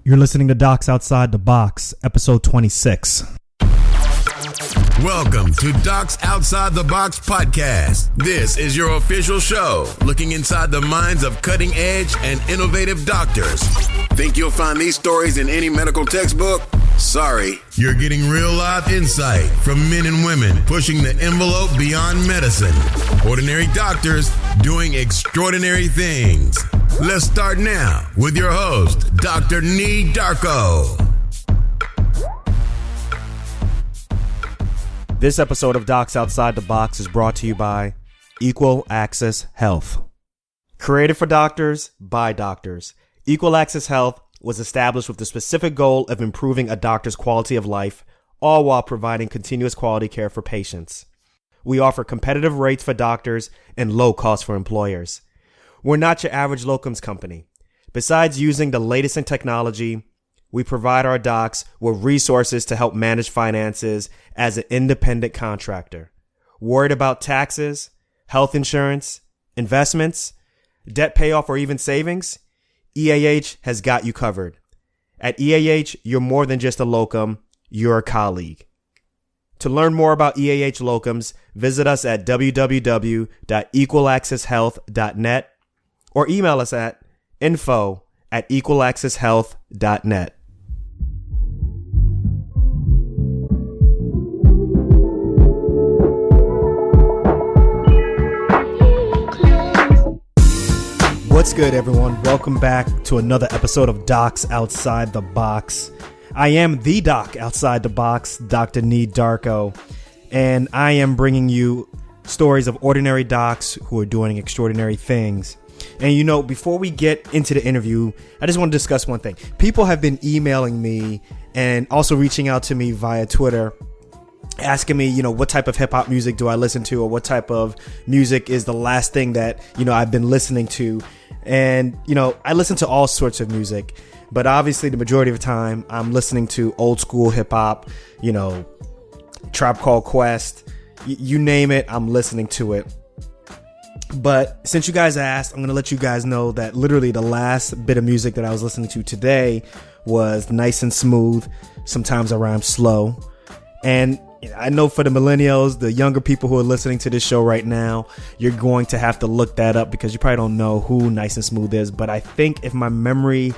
You're listening to Docs Outside the Box, episode 26. Welcome to Docs Outside the Box podcast. This is your official show, looking inside the minds of cutting-edge and innovative doctors. Think you'll find these stories in any medical textbook? Sorry, you're getting real life insight from men and women pushing the envelope beyond medicine. Ordinary doctors doing extraordinary things. Let's start now with your host, Dr. Nee Darko. This episode of Docs Outside the Box is brought to you by Equal Access Health. Created for doctors, by doctors, Equal Access Health was established with the specific goal of improving a doctor's quality of life, all while providing continuous quality care for patients. We offer competitive rates for doctors and low costs for employers. We're not your average locums company. Besides using the latest in technology, we provide our docs with resources to help manage finances as an independent contractor. Worried about taxes, health insurance, investments, debt payoff, or even savings? EAH has got you covered. At EAH, you're more than just a locum, you're a colleague. To learn more about EAH locums, visit us at www.equalaccesshealth.net or email us at info@equalaccesshealth.net. What's good, everyone? Welcome back to another episode of Docs Outside the Box. I am the doc outside the box, Dr. Nee Darko, and I am bringing you stories of ordinary docs who are doing extraordinary things. And you know, before we get into the interview, I just want to discuss one thing. People have been emailing me and also reaching out to me via Twitter, asking me, what type of hip hop music do I listen to, or what type of music is the last thing that, I've been listening to. And, I listen to all sorts of music, but obviously the majority of the time I'm listening to old school hip hop, Tribe Called Quest, you name it, I'm listening to it. But since you guys asked, I'm going to let you guys know that literally the last bit of music that I was listening to today was Nice and Smooth. Sometimes I rhyme slow. And I know for the millennials, the younger people who are listening to this show right now, you're going to have to look that up because you probably don't know who Nice and Smooth is. But I think if my memory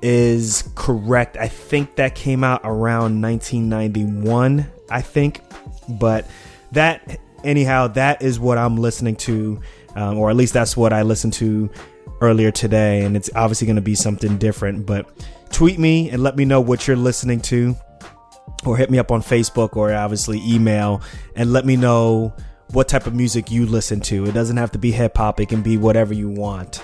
is correct, I think that came out around 1991, I think. But that is what I'm listening to, or at least that's what I listened to earlier today. And it's obviously going to be something different. But tweet me and let me know what you're listening to. Or hit me up on Facebook, or obviously email, and let me know what type of music you listen to. It doesn't have to be hip hop. It can be whatever you want.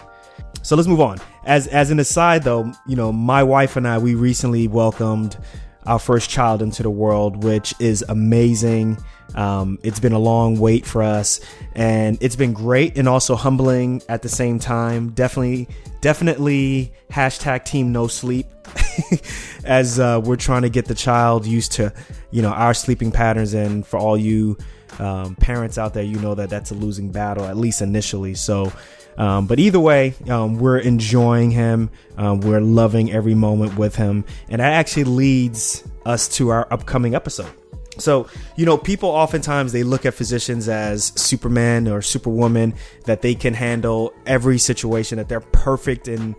So let's move on. As an aside though, my wife and I, we recently welcomed our first child into the world, which is amazing. It's been a long wait for us, and it's been great and also humbling at the same time. Definitely hashtag team no sleep as we're trying to get the child used to, our sleeping patterns. And for all you parents out there, that's a losing battle, at least initially. So, but either way, we're enjoying him. We're loving every moment with him. And that actually leads us to our upcoming episode. So, people oftentimes they look at physicians as Superman or Superwoman, that they can handle every situation, that they're perfect in,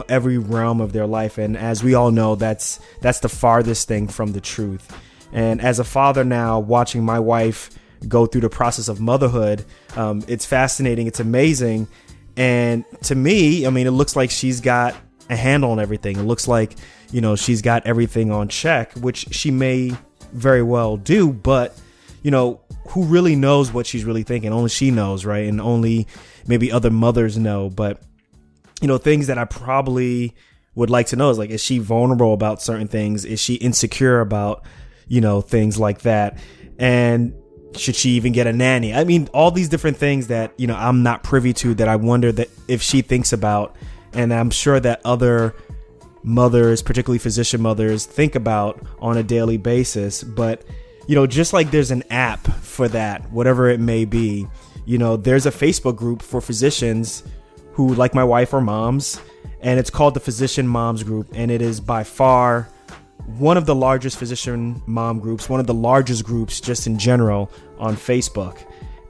every realm of their life. And as we all know, that's the farthest thing from the truth. And as a father now, watching my wife go through the process of motherhood, it's fascinating. It's amazing. And to me, it looks like she's got a handle on everything. It looks like, she's got everything on check, which she may very well do, but who really knows what she's really thinking? Only she knows, right? And only maybe other mothers know. But things that I probably would like to know is, like, is she vulnerable about certain things? Is she insecure about things like that? And should she even get a nanny? All these different things that I'm not privy to, that I wonder that if she thinks about, and I'm sure that other mothers, particularly physician mothers, think about on a daily basis. But just like there's an app for that, whatever it may be, there's a Facebook group for physicians who, like my wife, are moms, and it's called the Physician Moms Group, and it is by far one of the largest physician mom groups, one of the largest groups just in general on Facebook.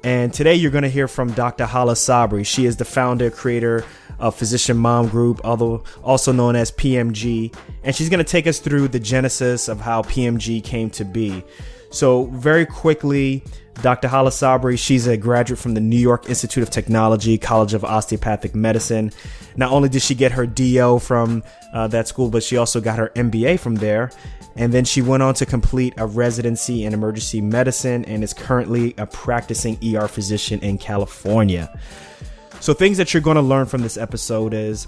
And today you're going to hear from Dr. Hala Sabry. She is the founder, creator of Physician Mom Group, also known as PMG. And she's going to take us through the genesis of how PMG came to be. So very quickly, Dr. Hala Sabry, she's a graduate from the New York Institute of Technology, College of Osteopathic Medicine. Not only did she get her DO from that school, but she also got her M.B.A. from there. And then she went on to complete a residency in emergency medicine and is currently a practicing ER physician in California. So things that you're going to learn from this episode is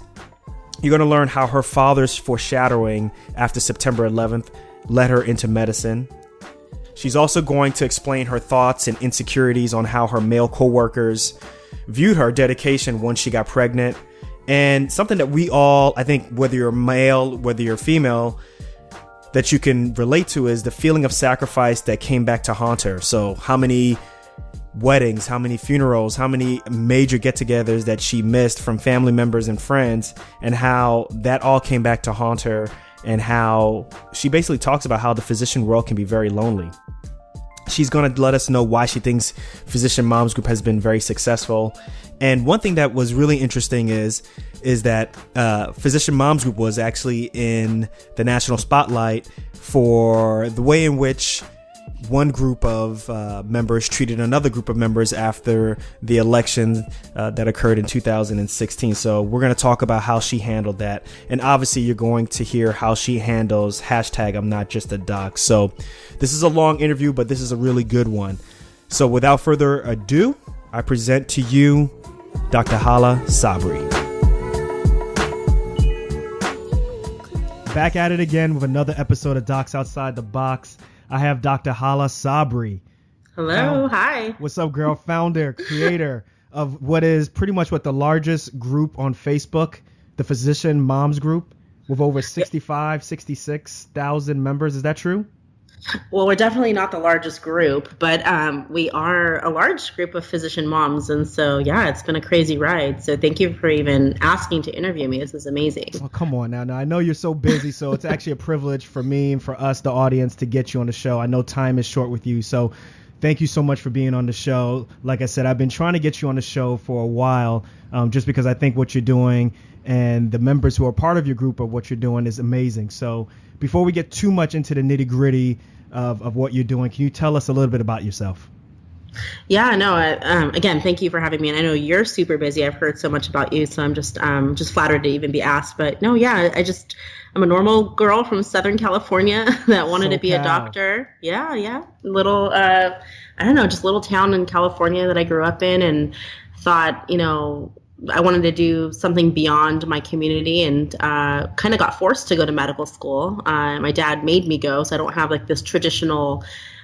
you're going to learn how her father's foreshadowing after September 11th led her into medicine. She's also going to explain her thoughts and insecurities on how her male coworkers viewed her dedication once she got pregnant. And something that we all, I think, whether you're male, whether you're female, that you can relate to is the feeling of sacrifice that came back to haunt her. So how many weddings, how many funerals, how many major get-togethers that she missed from family members and friends, and how that all came back to haunt her, and how she basically talks about how the physician world can be very lonely. She's going to let us know why she thinks Physician Moms Group has been very successful. And one thing that was really interesting is that Physician Moms Group was actually in the national spotlight for the way in which one group of members treated another group of members after the election that occurred in 2016. So we're going to talk about how she handled that. And obviously you're going to hear how she handles #I'm not just a doc. So this is a long interview, but this is a really good one. So without further ado, I present to you Dr. Hala Sabry. Back at it again with another episode of Docs Outside the Box. I have Dr. Hala Sabry. Hello. Hi. What's up, girl? Founder, creator of what is pretty much the largest group on Facebook, the Physician Moms Group, with over 66,000 members. Is that true? Well, we're definitely not the largest group, but we are a large group of physician moms. And so, yeah, it's been a crazy ride. So thank you for even asking to interview me. This is amazing. Oh, come on now. Now, I know you're so busy, so it's actually a privilege for me and for us, the audience, to get you on the show. I know time is short with you, so thank you so much for being on the show. Like I said, I've been trying to get you on the show for a while, just because I think what you're doing and the members who are part of your group of what you're doing is amazing. So before we get too much into the nitty-gritty of what you're doing, can you tell us a little bit about yourself? Yeah, no, again, thank you for having me. And I know you're super busy. I've heard so much about you, so I'm just flattered to even be asked. But no, yeah, I'm a normal girl from Southern California that wanted to be a doctor. Yeah. Little, just little town in California that I grew up in, and thought, I wanted to do something beyond my community, and kind of got forced to go to medical school. My dad made me go, so I don't have like this traditional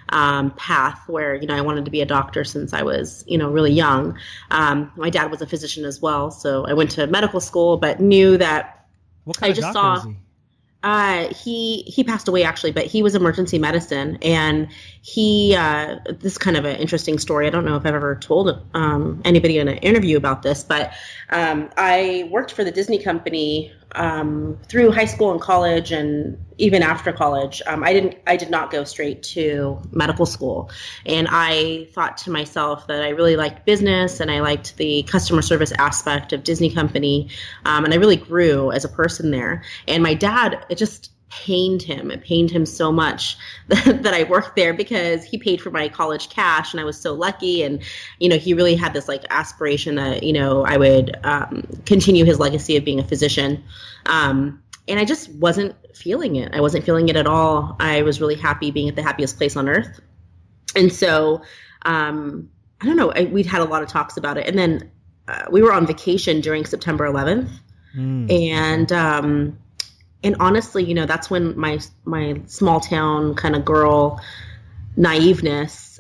path where, I wanted to be a doctor since I was, really young. My dad was a physician as well, so I went to medical school, but knew that what kind I of just doctor saw. Is he? He passed away actually, but he was emergency medicine, and this is kind of an interesting story. I don't know if I've ever told anybody in an interview about this, but I worked for the Disney company through high school and college, and even after college. I did not go straight to medical school, and I thought to myself that I really liked business and I liked the customer service aspect of Disney company, and I really grew as a person there. And my dad, it just pained him so much that I worked there, because he paid for my college cash, and I was so lucky. And he really had this like aspiration that I would continue his legacy of being a physician. And I just wasn't feeling it. I wasn't feeling it at all. I was really happy being at the happiest place on earth. And so, I don't know, we'd had a lot of talks about it. And then we were on vacation during September 11th. And honestly, that's when my small town kind of girl naiveness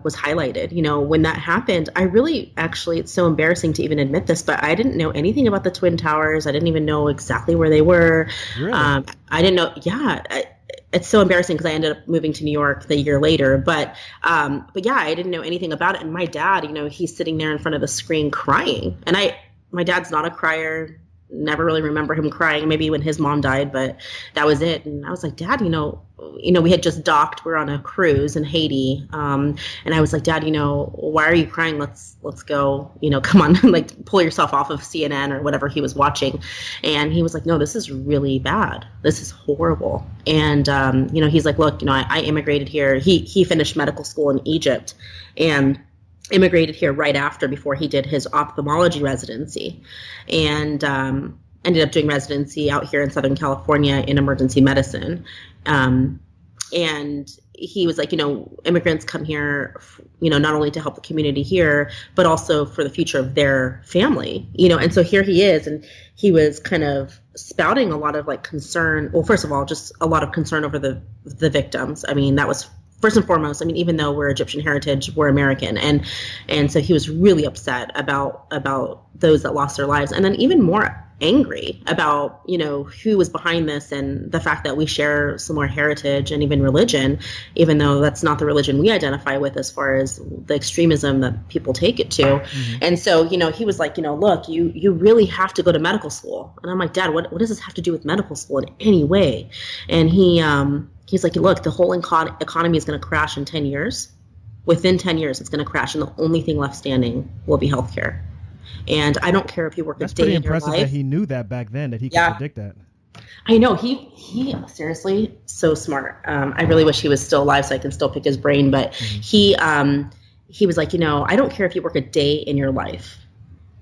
was highlighted. When that happened, I really, actually, it's so embarrassing to even admit this, but I didn't know anything about the Twin Towers. I didn't even know exactly where they were. Really? I didn't know. Yeah. It's so embarrassing because I ended up moving to New York the year later. But yeah, I didn't know anything about it. And my dad, he's sitting there in front of the screen crying. And I my dad's not a crier. Never really remember him crying, maybe when his mom died, but that was it. And I was like, Dad, we had just docked. We're on a cruise in Haiti. And I was like, Dad, why are you crying? Let's go, come on, like pull yourself off of CNN or whatever he was watching. And he was like, no, this is really bad. This is horrible. And, he's like, look, I immigrated here. He finished medical school in Egypt and immigrated here right before he did his ophthalmology residency, and ended up doing residency out here in Southern California in emergency medicine. And he was like, immigrants come here, not only to help the community here, but also for the future of their family, and so here he is. And he was kind of spouting a lot of like concern. Well, first of all, just a lot of concern over the victims. I mean, that was first and foremost. I mean, even though we're Egyptian heritage, we're American. And so he was really upset about those that lost their lives. And then even more angry about, who was behind this and the fact that we share similar heritage and even religion, even though that's not the religion we identify with as far as the extremism that people take it to. Mm-hmm. And so, he was like, look, you really have to go to medical school. And I'm like, Dad, what does this have to do with medical school in any way? And he's like, look, the whole economy is going to crash in 10 years. Within 10 years, it's going to crash. And the only thing left standing will be healthcare. And I don't care if you work a day in your life. That's pretty impressive that he knew that back then, that he could predict that. I know. He seriously, so smart. I really wish he was still alive so I can still pick his brain. But mm-hmm. He was like, I don't care if you work a day in your life.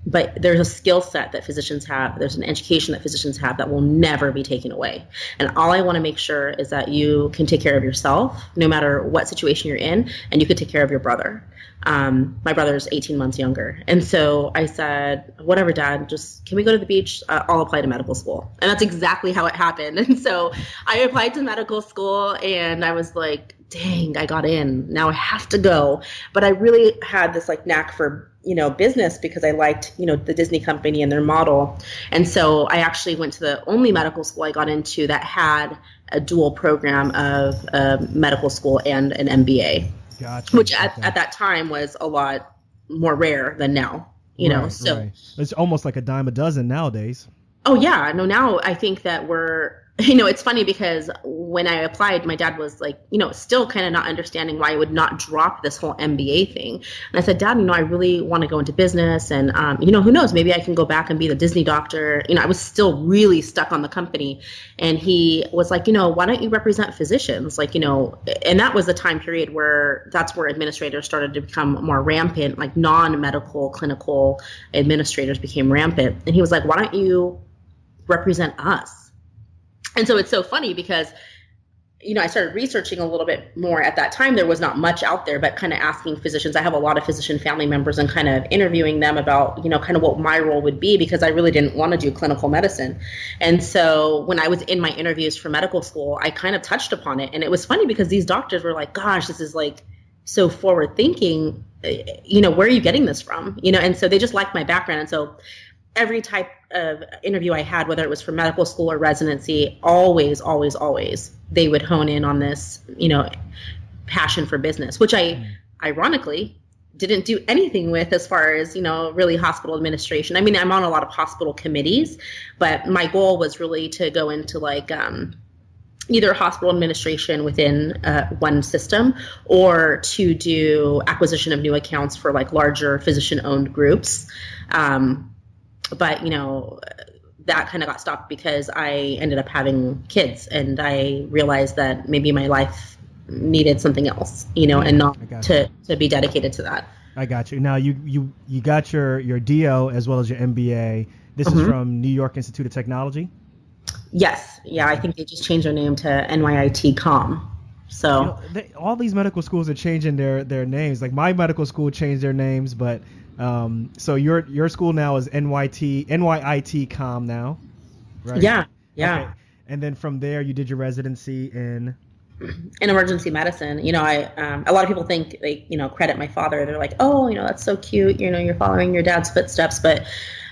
But there's a skill set that physicians have. There's an education that physicians have that will never be taken away. And all I want to make sure is that you can take care of yourself, no matter what situation you're in, and you can take care of your brother. My brother's 18 months younger. And so I said, whatever, Dad, just can we go to the beach? I'll apply to medical school. And that's exactly how it happened. And so I applied to medical school and I was like, dang, I got in. Now I have to go. But I really had this like knack for business because I liked, the Disney company and their model. And so I actually went to the only medical school I got into that had a dual program of medical school and an M.B.A. Gotcha. Which at that time was a lot more rare than now, so right. It's almost like a dime a dozen nowadays. Oh yeah. No, now I think that it's funny because when I applied, my dad was like, still kind of not understanding why I would not drop this whole M.B.A. thing. And I said, Dad, I really want to go into business and, who knows, maybe I can go back and be the Disney doctor. I was still really stuck on the company. And he was like, why don't you represent physicians? Like, and that was the time period that's where administrators started to become more rampant, like non-medical clinical administrators became rampant. And he was like, why don't you represent us? And so it's so funny because, I started researching a little bit more at that time. There was not much out there, but kind of asking physicians. I have a lot of physician family members and kind of interviewing them about, kind of what my role would be because I really didn't want to do clinical medicine. And so when I was in my interviews for medical school, I kind of touched upon it. And it was funny because these doctors were like, gosh, this is like so forward thinking, where are you getting this from? And so they just liked my background. And so every type of interview I had, whether it was for medical school or residency, always, they would hone in on this, passion for business, which I ironically didn't do anything with as far as, really hospital administration. I mean, I'm on a lot of hospital committees, but my goal was really to go into like, either hospital administration within one system or to do acquisition of new accounts for like larger physician-owned groups. But, that kind of got stopped because I ended up having kids and I realized that maybe my life needed something else, and not to be dedicated to that. I got you. Now you got your DO as well as your MBA. This is from New York Institute of Technology? Yes. Yeah. I think they just changed their name to NYIT Com. So all these medical schools are changing their names. Like my medical school changed their names, but so your school now is NYIT Com now, right? Yeah. Okay. And then from there you did your residency in emergency medicine. I a lot of people think they credit my father. They're like, oh, that's so cute. You're following your dad's footsteps, but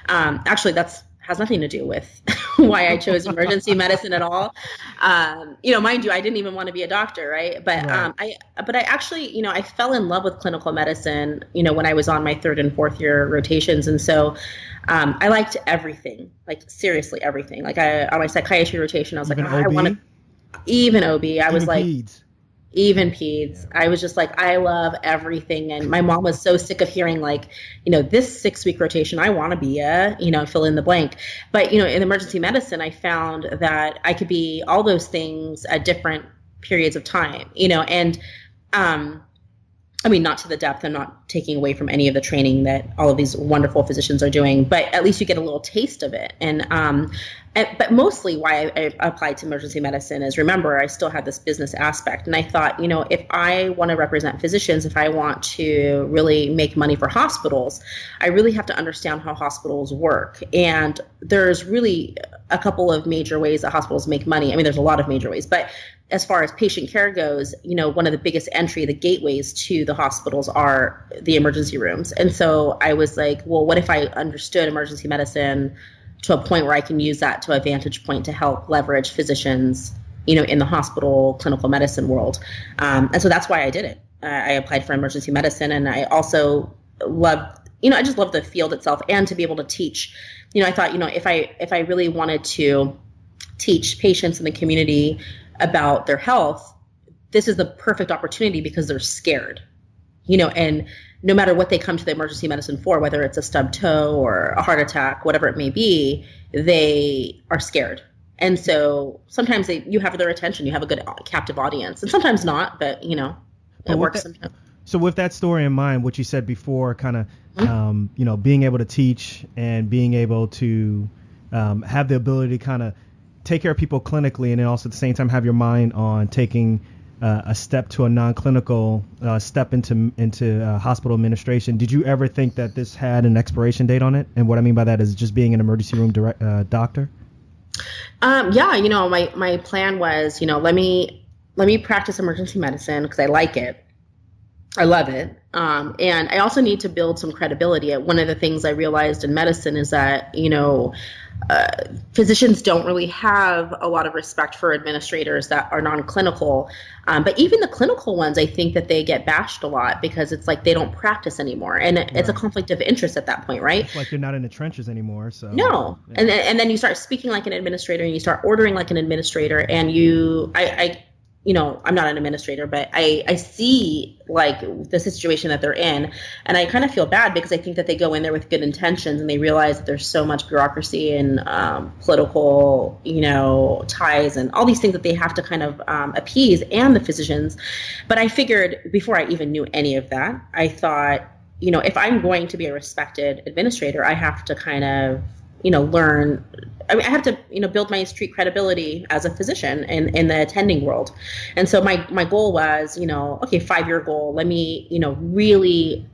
actually that's has nothing to do with why I chose emergency medicine at all. Mind you, I didn't even want to be a doctor, right? But Right. I actually, I fell in love with clinical medicine, when I was on my third and fourth year rotations, and so I liked everything, like seriously everything. Like on my psychiatry rotation, I was Even like, I OB? want to even OB. I was Even like, peds? even peds. I was just like, I love everything. And my mom was so sick of hearing like, this 6-week rotation, I want to be fill in the blank. But, in emergency medicine, I found that I could be all those things at different periods of time, and, not to the depth. I'm not taking away from any of the training that all of these wonderful physicians are doing, but at least you get a little taste of it. But mostly why I applied to emergency medicine is, remember, I still had this business aspect. And I thought, if I want to represent physicians, if I want to really make money for hospitals, I really have to understand how hospitals work. And there's really a couple of major ways that hospitals make money. There's a lot of major ways, but as far as patient care goes, one of the biggest the gateways to the hospitals are the emergency rooms. And so I was like, well, what if I understood emergency medicine to a point where I can use that to a vantage point to help leverage physicians, in the hospital clinical medicine world. And so that's why I did it. I applied for emergency medicine, and I also loved, I just love the field itself and to be able to teach. I thought, if I really wanted to teach patients in the community about their health, this is the perfect opportunity because they're scared, and no matter what they come to the emergency medicine for, whether it's a stubbed toe or a heart attack, whatever it may be, they are scared. And so sometimes you have their attention, you have a good captive audience, and sometimes not, but it works sometimes. So with that story in mind, what you said before, kind of, being able to teach and being able to have the ability to kind of take care of people clinically, and then also at the same time have your mind on taking a step to a non-clinical step into hospital administration. Did you ever think that this had an expiration date on it? And what I mean by that is just being an emergency room doctor. Yeah, my plan was, let me practice emergency medicine because I like it. I love it. And I also need to build some credibility. One of the things I realized in medicine is that, physicians don't really have a lot of respect for administrators that are non-clinical. But even the clinical ones, I think that they get bashed a lot because it's like they don't practice anymore. And it's a conflict of interest at that point, right? It's like you're not in the trenches anymore. So no. Yeah. And then you start speaking like an administrator and you start ordering like an administrator, and I'm not an administrator, but I see like the situation that they're in, and I kind of feel bad because I think that they go in there with good intentions and they realize that there's so much bureaucracy and political, ties and all these things that they have to kind of appease, and the physicians. But I figured before I even knew any of that, I thought, if I'm going to be a respected administrator, I have to kind of, learn. I have to, build my street credibility as a physician in the attending world. And so my goal was, 5-year goal. Let me, really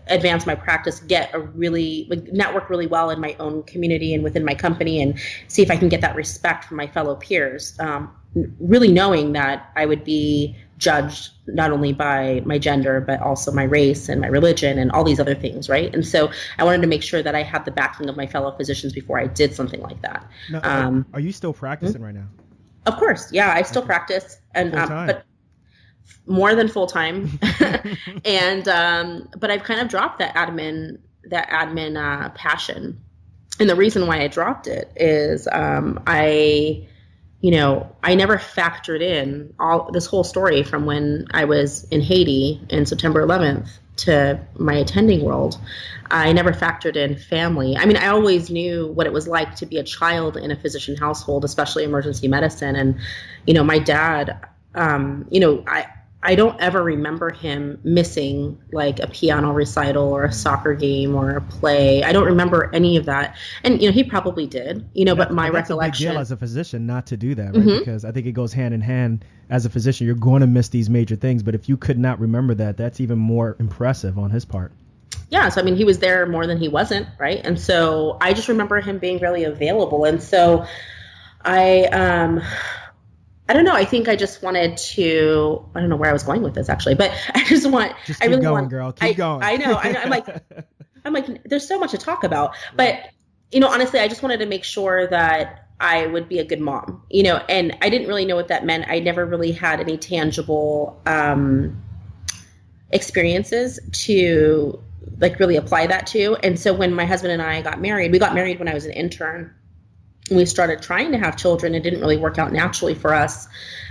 advance my practice, network really well in my own community and within my company, and see if I can get that respect from my fellow peers. Really knowing that I would be judged not only by my gender, but also my race and my religion and all these other things, right? And so I wanted to make sure that I had the backing of my fellow physicians before I did something like that. Now, are you still practicing right now? Of course, yeah, I still practice, and but more than full time. And but I've kind of dropped that admin passion, and the reason why I dropped it is I never factored in all this whole story from when I was in Haiti in September 11th to my attending world. I never factored in family. I always knew what it was like to be a child in a physician household, especially emergency medicine. And, my dad, I don't ever remember him missing like a piano recital or a soccer game or a play. I don't remember any of that. And, he probably did, but my recollection. It's a big deal as a physician not to do that, right? Mm-hmm. Because I think it goes hand in hand. As a physician, you're going to miss these major things. But if you could not remember that, that's even more impressive on his part. Yeah. So, he was there more than he wasn't. Right. And so I just remember him being really available. And so I don't know. I think I just wanted to. I don't know where I was going with this actually, but I just want. Just keep going, girl. Keep going. I know. I'm like. There's so much to talk about, but honestly, I just wanted to make sure that I would be a good mom, and I didn't really know what that meant. I never really had any tangible experiences to like really apply that to. And so when my husband and I got married, we got married when I was an intern. We started trying to have children. It didn't really work out naturally for us.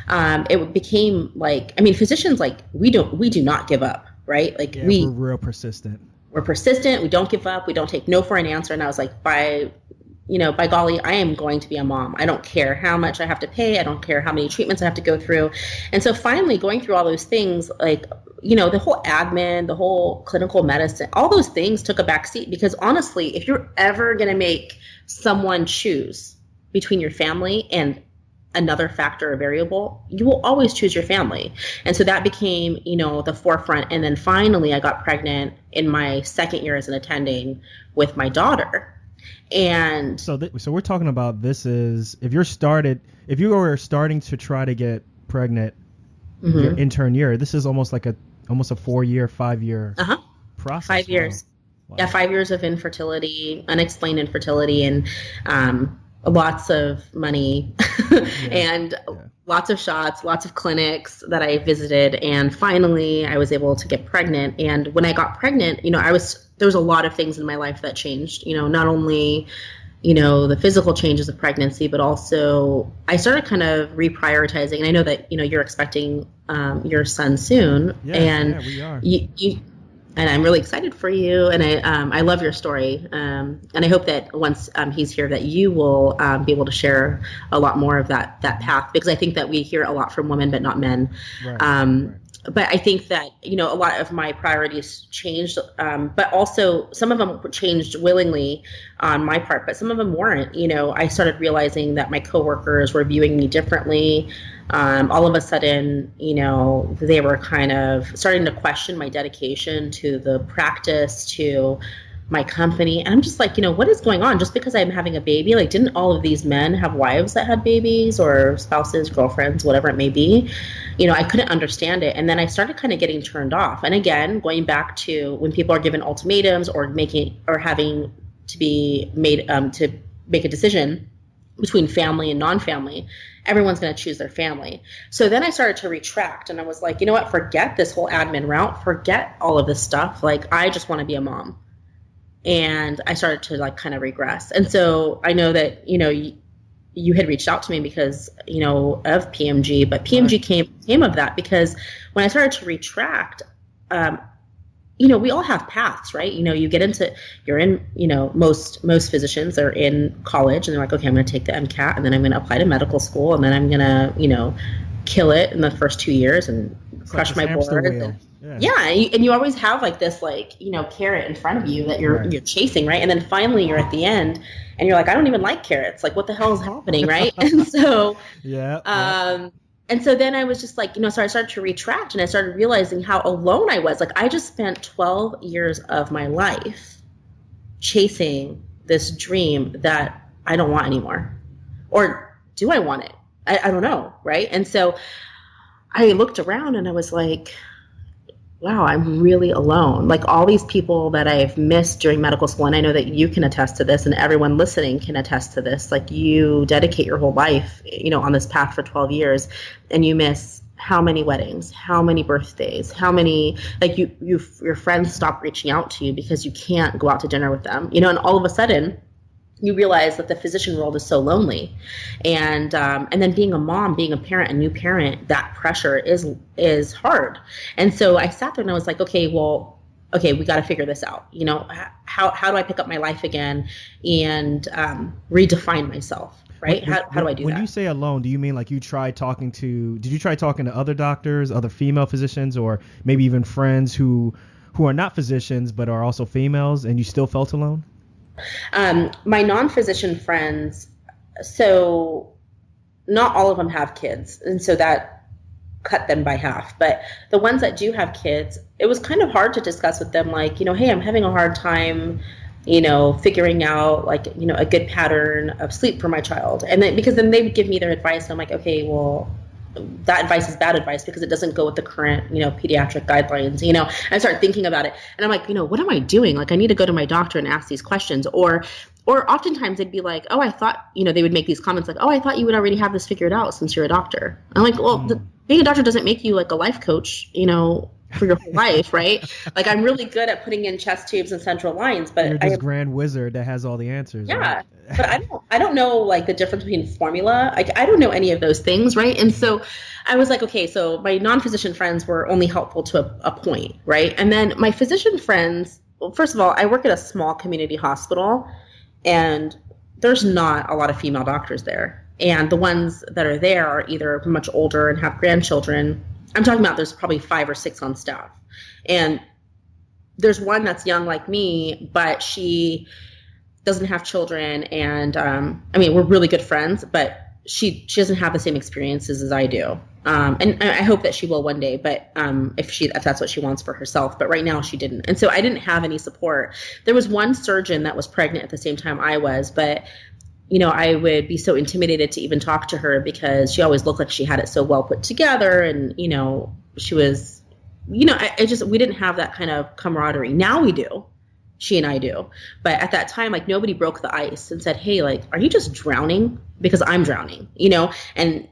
It became like, physicians, like we do not give up, right? Like we're real persistent. We're persistent. We don't give up. We don't take no for an answer. And I was like, by golly, I am going to be a mom. I don't care how much I have to pay. I don't care how many treatments I have to go through. And so finally going through all those things, like, the whole admin, the whole clinical medicine, all those things took a back seat, because honestly, if you're ever going to make someone choose between your family and another factor or variable, you will always choose your family. And so that became, the forefront. And then finally I got pregnant in my second year as an attending with my daughter. And so we're talking about, this is, if you were starting to try to get pregnant your intern year, this is almost a 4-year, 5-year process. 5 years. Wow. Yeah, 5 years of infertility, unexplained infertility, and lots of money and lots of shots, lots of clinics that I visited. And finally I was able to get pregnant. And when I got pregnant, there was a lot of things in my life that changed, not only, the physical changes of pregnancy, but also I started kind of reprioritizing. And I know that, you're expecting your son soon. Yeah, we are. And I'm really excited for you. And I love your story. And I hope that once he's here, that you will be able to share a lot more of that path, because I think that we hear a lot from women, but not men. Right. But I think that, a lot of my priorities changed, but also some of them changed willingly on my part, but some of them weren't. I started realizing that my coworkers were viewing me differently. All of a sudden, they were kind of starting to question my dedication to the practice, to my company. And I'm just like, what is going on? Just because I'm having a baby, like, didn't all of these men have wives that had babies, or spouses, girlfriends, whatever it may be? I couldn't understand it. And then I started kind of getting turned off. And again, going back to when people are given ultimatums or having to be made to make a decision between family and non-family, everyone's going to choose their family. So then I started to retract, and I was like, you know what, forget this whole admin route, forget all of this stuff. Like, I just want to be a mom. And I started to like kind of regress. And so I know that, you had reached out to me because, of PMG, but PMG came of that, because when I started to retract, we all have paths, right? You're in, most physicians are in college, and they're like, okay, I'm going to take the MCAT, and then I'm going to apply to medical school, and then I'm going to, kill it in the first 2 years and crush my board. Yeah. And you always have like this, like, carrot in front of you that you're chasing, right? And then finally you're at the end and you're like, I don't even like carrots. Like, what the hell is happening, right? And so, and so then I was just like, so I started to retract, and I started realizing how alone I was. Like, I just spent 12 years of my life chasing this dream that I don't want anymore. Or do I want it? I don't know, right? And so I looked around and I was like, wow, I'm really alone. Like, all these people that I've missed during medical school, and I know that you can attest to this, and everyone listening can attest to this. Like, you dedicate your whole life, on this path for 12 years, and you miss how many weddings, how many birthdays, how many, like, your friends stop reaching out to you because you can't go out to dinner with them, and all of a sudden you realize that the physician world is so lonely. And then being a mom, being a parent, a new parent, that pressure is hard. And so I sat there and I was like, okay, we got to figure this out. How do I pick up my life again and redefine myself? Right? How do I do that? When you say alone, do you mean like did you try talking to other doctors, other female physicians, or maybe even friends who are not physicians but are also females, and you still felt alone? My non-physician friends, so not all of them have kids, and so that cut them by half. But the ones that do have kids, it was kind of hard to discuss with them, like, hey, I'm having a hard time, figuring out, like, a good pattern of sleep for my child. And then, because then they would give me their advice, and I'm like, okay, well, that advice is bad advice because it doesn't go with the current, pediatric guidelines, I start thinking about it, and I'm like, what am I doing? Like, I need to go to my doctor and ask these questions. Or or oftentimes they'd be like, oh, I thought, they would make these comments like, oh, I thought you would already have this figured out since you're a doctor. I'm like, well, being a doctor doesn't make you like a life coach, for your whole life, right? Like, I'm really good at putting in chest tubes and central lines, but you're this grand wizard that has all the answers. Yeah, right? but I don't know like the difference between formula. Like, I don't know any of those things, right? And so I was like, okay, so my non-physician friends were only helpful to a point, right? And then my physician friends, well, first of all, I work at a small community hospital, and there's not a lot of female doctors there. And the ones that are there are either much older and have grandchildren. I'm talking about there's probably 5 or 6 on staff. And there's one that's young like me, but she doesn't have children. And we're really good friends, but she doesn't have the same experiences as I do. And I hope that she will one day, but if that's what she wants for herself. But right now she didn't. And so I didn't have any support. There was one surgeon that was pregnant at the same time I was, but I would be so intimidated to even talk to her because she always looked like she had it so well put together. And, she was, we didn't have that kind of camaraderie. Now we do. She and I do. But at that time, like, nobody broke the ice and said, hey, like, are you just drowning? Because I'm drowning, and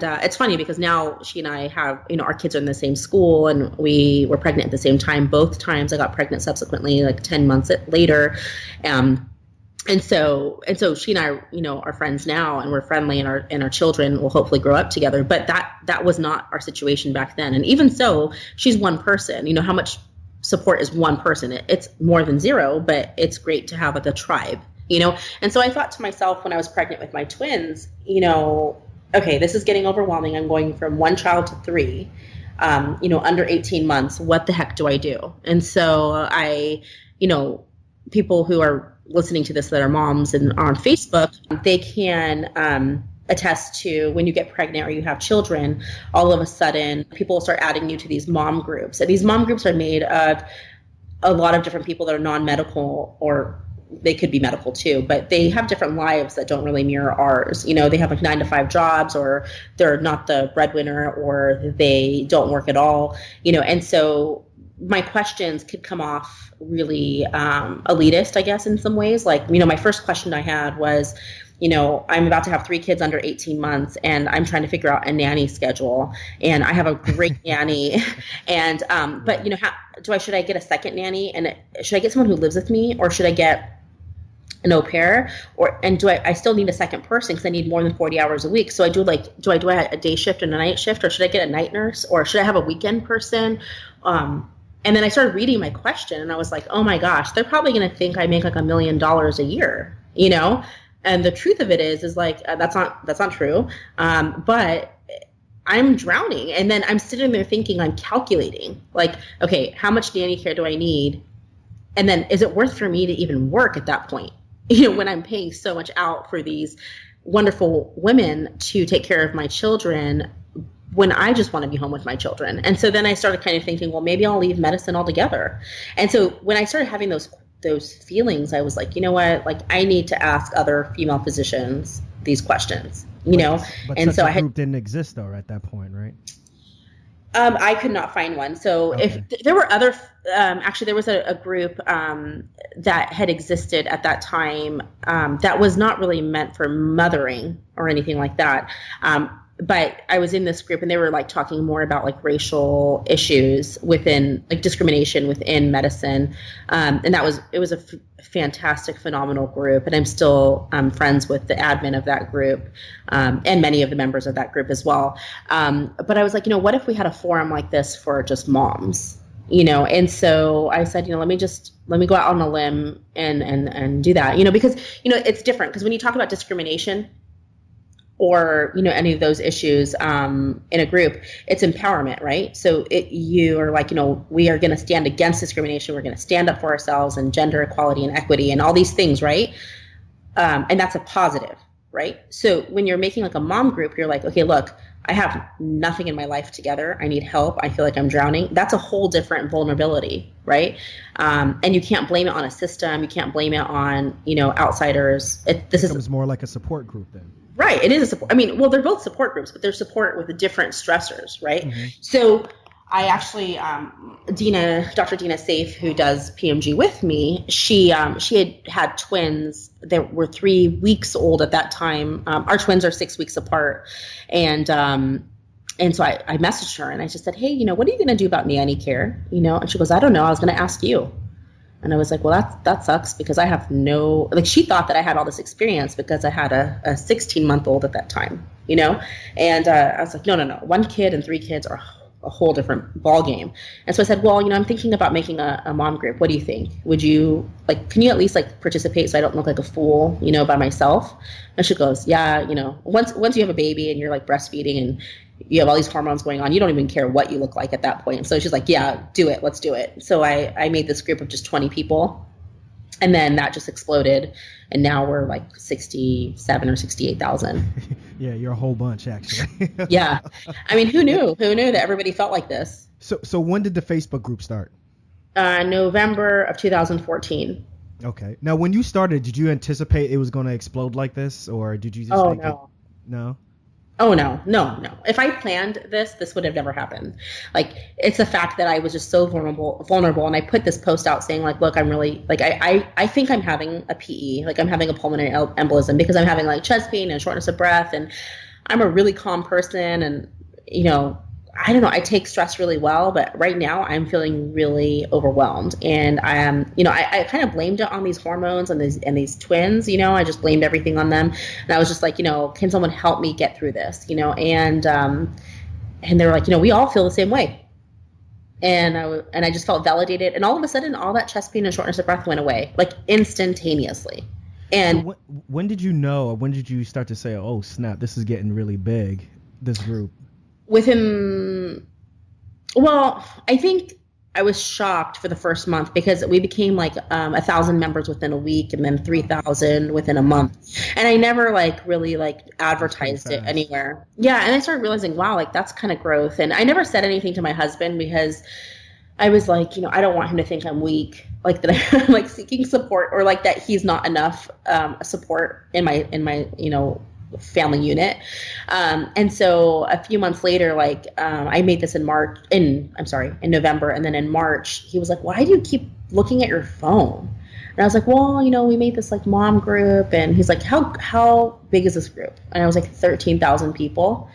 it's funny because now she and I have, our kids are in the same school, and we were pregnant at the same time. Both times I got pregnant subsequently, like 10 months later. And so she and I, are friends now, and we're friendly, and our children will hopefully grow up together. But that was not our situation back then. And even so, she's one person. How much support is one person? It's more than zero, but it's great to have like a tribe, And so I thought to myself when I was pregnant with my twins, okay, this is getting overwhelming. I'm going from 1 child to 3, under 18 months. What the heck do I do? And so people who are listening to this that are moms and are on Facebook, they can attest to when you get pregnant or you have children, all of a sudden people will start adding you to these mom groups. And these mom groups are made of a lot of different people that are non-medical, or they could be medical too, but they have different lives that don't really mirror ours. They have like 9 to 5 jobs, or they're not the breadwinner, or they don't work at all, and so my questions could come off really elitist, I guess, in some ways. Like, my first question I had was, I'm about to have 3 kids under 18 months, and I'm trying to figure out a nanny schedule, and I have a great nanny. And, but should I get a second nanny, and should I get someone who lives with me, or should I get an au pair, and do I still need a second person because I need more than 40 hours a week? So do I have a day shift and a night shift, or should I get a night nurse, or should I have a weekend person? And then I started reading my question, and I was like, oh my gosh, they're probably going to think I make like $1 million a year, And the truth of it is like, that's not true. But I'm drowning. And then I'm sitting there thinking, I'm calculating like, okay, how much nanny care do I need? And then is it worth for me to even work at that point? When I'm paying so much out for these wonderful women to take care of my children, when I just want to be home with my children. And so then I started kind of thinking, well, maybe I'll leave medicine altogether. And so when I started having those feelings, I was like, you know what, like, I need to ask other female physicians these questions, But and such so a group didn't exist though at that point, right? I could not find one. So Okay. if there were other, actually there was a group that had existed at that time that was not really meant for mothering or anything like that. But I was in this group, and they were like talking more about like racial issues within, like, discrimination within medicine. And it was a fantastic, phenomenal group. And I'm still friends with the admin of that group and many of the members of that group as well. But I was like, what if we had a forum like this for just moms? And so I said, let me go out on a limb and do that, because, it's different, because when you talk about discrimination or, any of those issues in a group, it's empowerment, right? So you are like, we are going to stand against discrimination. We're going to stand up for ourselves, and gender equality and equity and all these things, right? And that's a positive, right? So when you're making like a mom group, you're like, okay, look, I have nothing in my life together. I need help. I feel like I'm drowning. That's a whole different vulnerability, right? And you can't blame it on a system. You can't blame it on, outsiders. This becomes more like a support group then. Right. It is a support. They're both support groups, but they're support with different stressors, right? Mm-hmm. So I actually, Dr. Dina Safe, who does PMG with me, she had twins that were 3 weeks old at that time. Our twins are 6 weeks apart, and so I messaged her and I just said, hey, what are you going to do about nanny care? And she goes, I don't know. I was going to ask you. And I was like, well, that sucks because I have she thought that I had all this experience because I had a 16-month-old at that time, and I was like, no. 1 kid and 3 kids are a whole different ball game. And so I said, well, I'm thinking about making a mom group. What do you think? Would you can you at least participate so I don't look like a fool, by myself? And she goes, yeah, once you have a baby and you're breastfeeding and you have all these hormones going on, you don't even care what you look like at that point. So she's like, yeah, do it. Let's do it. So I made this group of just 20 people. And then that just exploded. And now we're 67 or 68,000. Yeah, you're a whole bunch, actually. Yeah. I mean, who knew? Who knew that everybody felt like this? So when did the Facebook group start? November of 2014. Okay. Now, when you started, did you anticipate it was going to explode like this? Or did you just think no. No? Oh, no. If I planned this would have never happened. It's the fact that I was just so vulnerable. And I put this post out saying look, I'm really I think I'm having a PE, I'm having a pulmonary embolism because I'm having chest pain and shortness of breath. And I'm a really calm person. And, I don't know, I take stress really well, but right now I'm feeling really overwhelmed. And I am, I kind of blamed it on these hormones and these twins, I just blamed everything on them. And I was just like, can someone help me get through this, and they were like, we all feel the same way. And I just felt validated. And all of a sudden, all that chest pain and shortness of breath went away, instantaneously. And so when did you know, or when did you start to say, oh snap, this is getting really big, this group? Within, well, I think I was shocked for the first month because we became 1,000 members within a week and then 3,000 within a month. And I never really advertised it anywhere. Yeah. And I started realizing, wow, that's kind of growth. And I never said anything to my husband because I was I don't want him to think I'm weak, that I'm seeking support or that he's not enough support in my family unit. And so a few months later, I made this in November. And then in March, he was like, why do you keep looking at your phone? And I was like, well, we made this mom group. And he's like, how big is this group? And I was like, 13,000 people.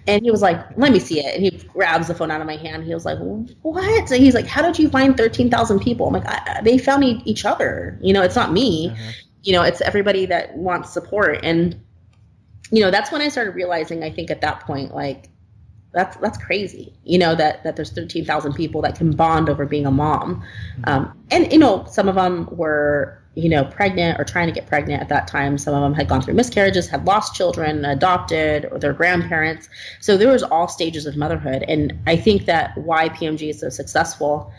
And he was like, let me see it. And he grabs the phone out of my hand. He was like, what? And he's like, how did you find 13,000 people? I'm like, they found each other. It's not me. Uh-huh. It's everybody that wants support. And, that's when I started realizing, I think at that point, that's crazy, that there's 13,000 people that can bond over being a mom. And, some of them were, pregnant or trying to get pregnant at that time. Some of them had gone through miscarriages, had lost children, adopted, or their grandparents. So there was all stages of motherhood. And I think that why PMG is so successful,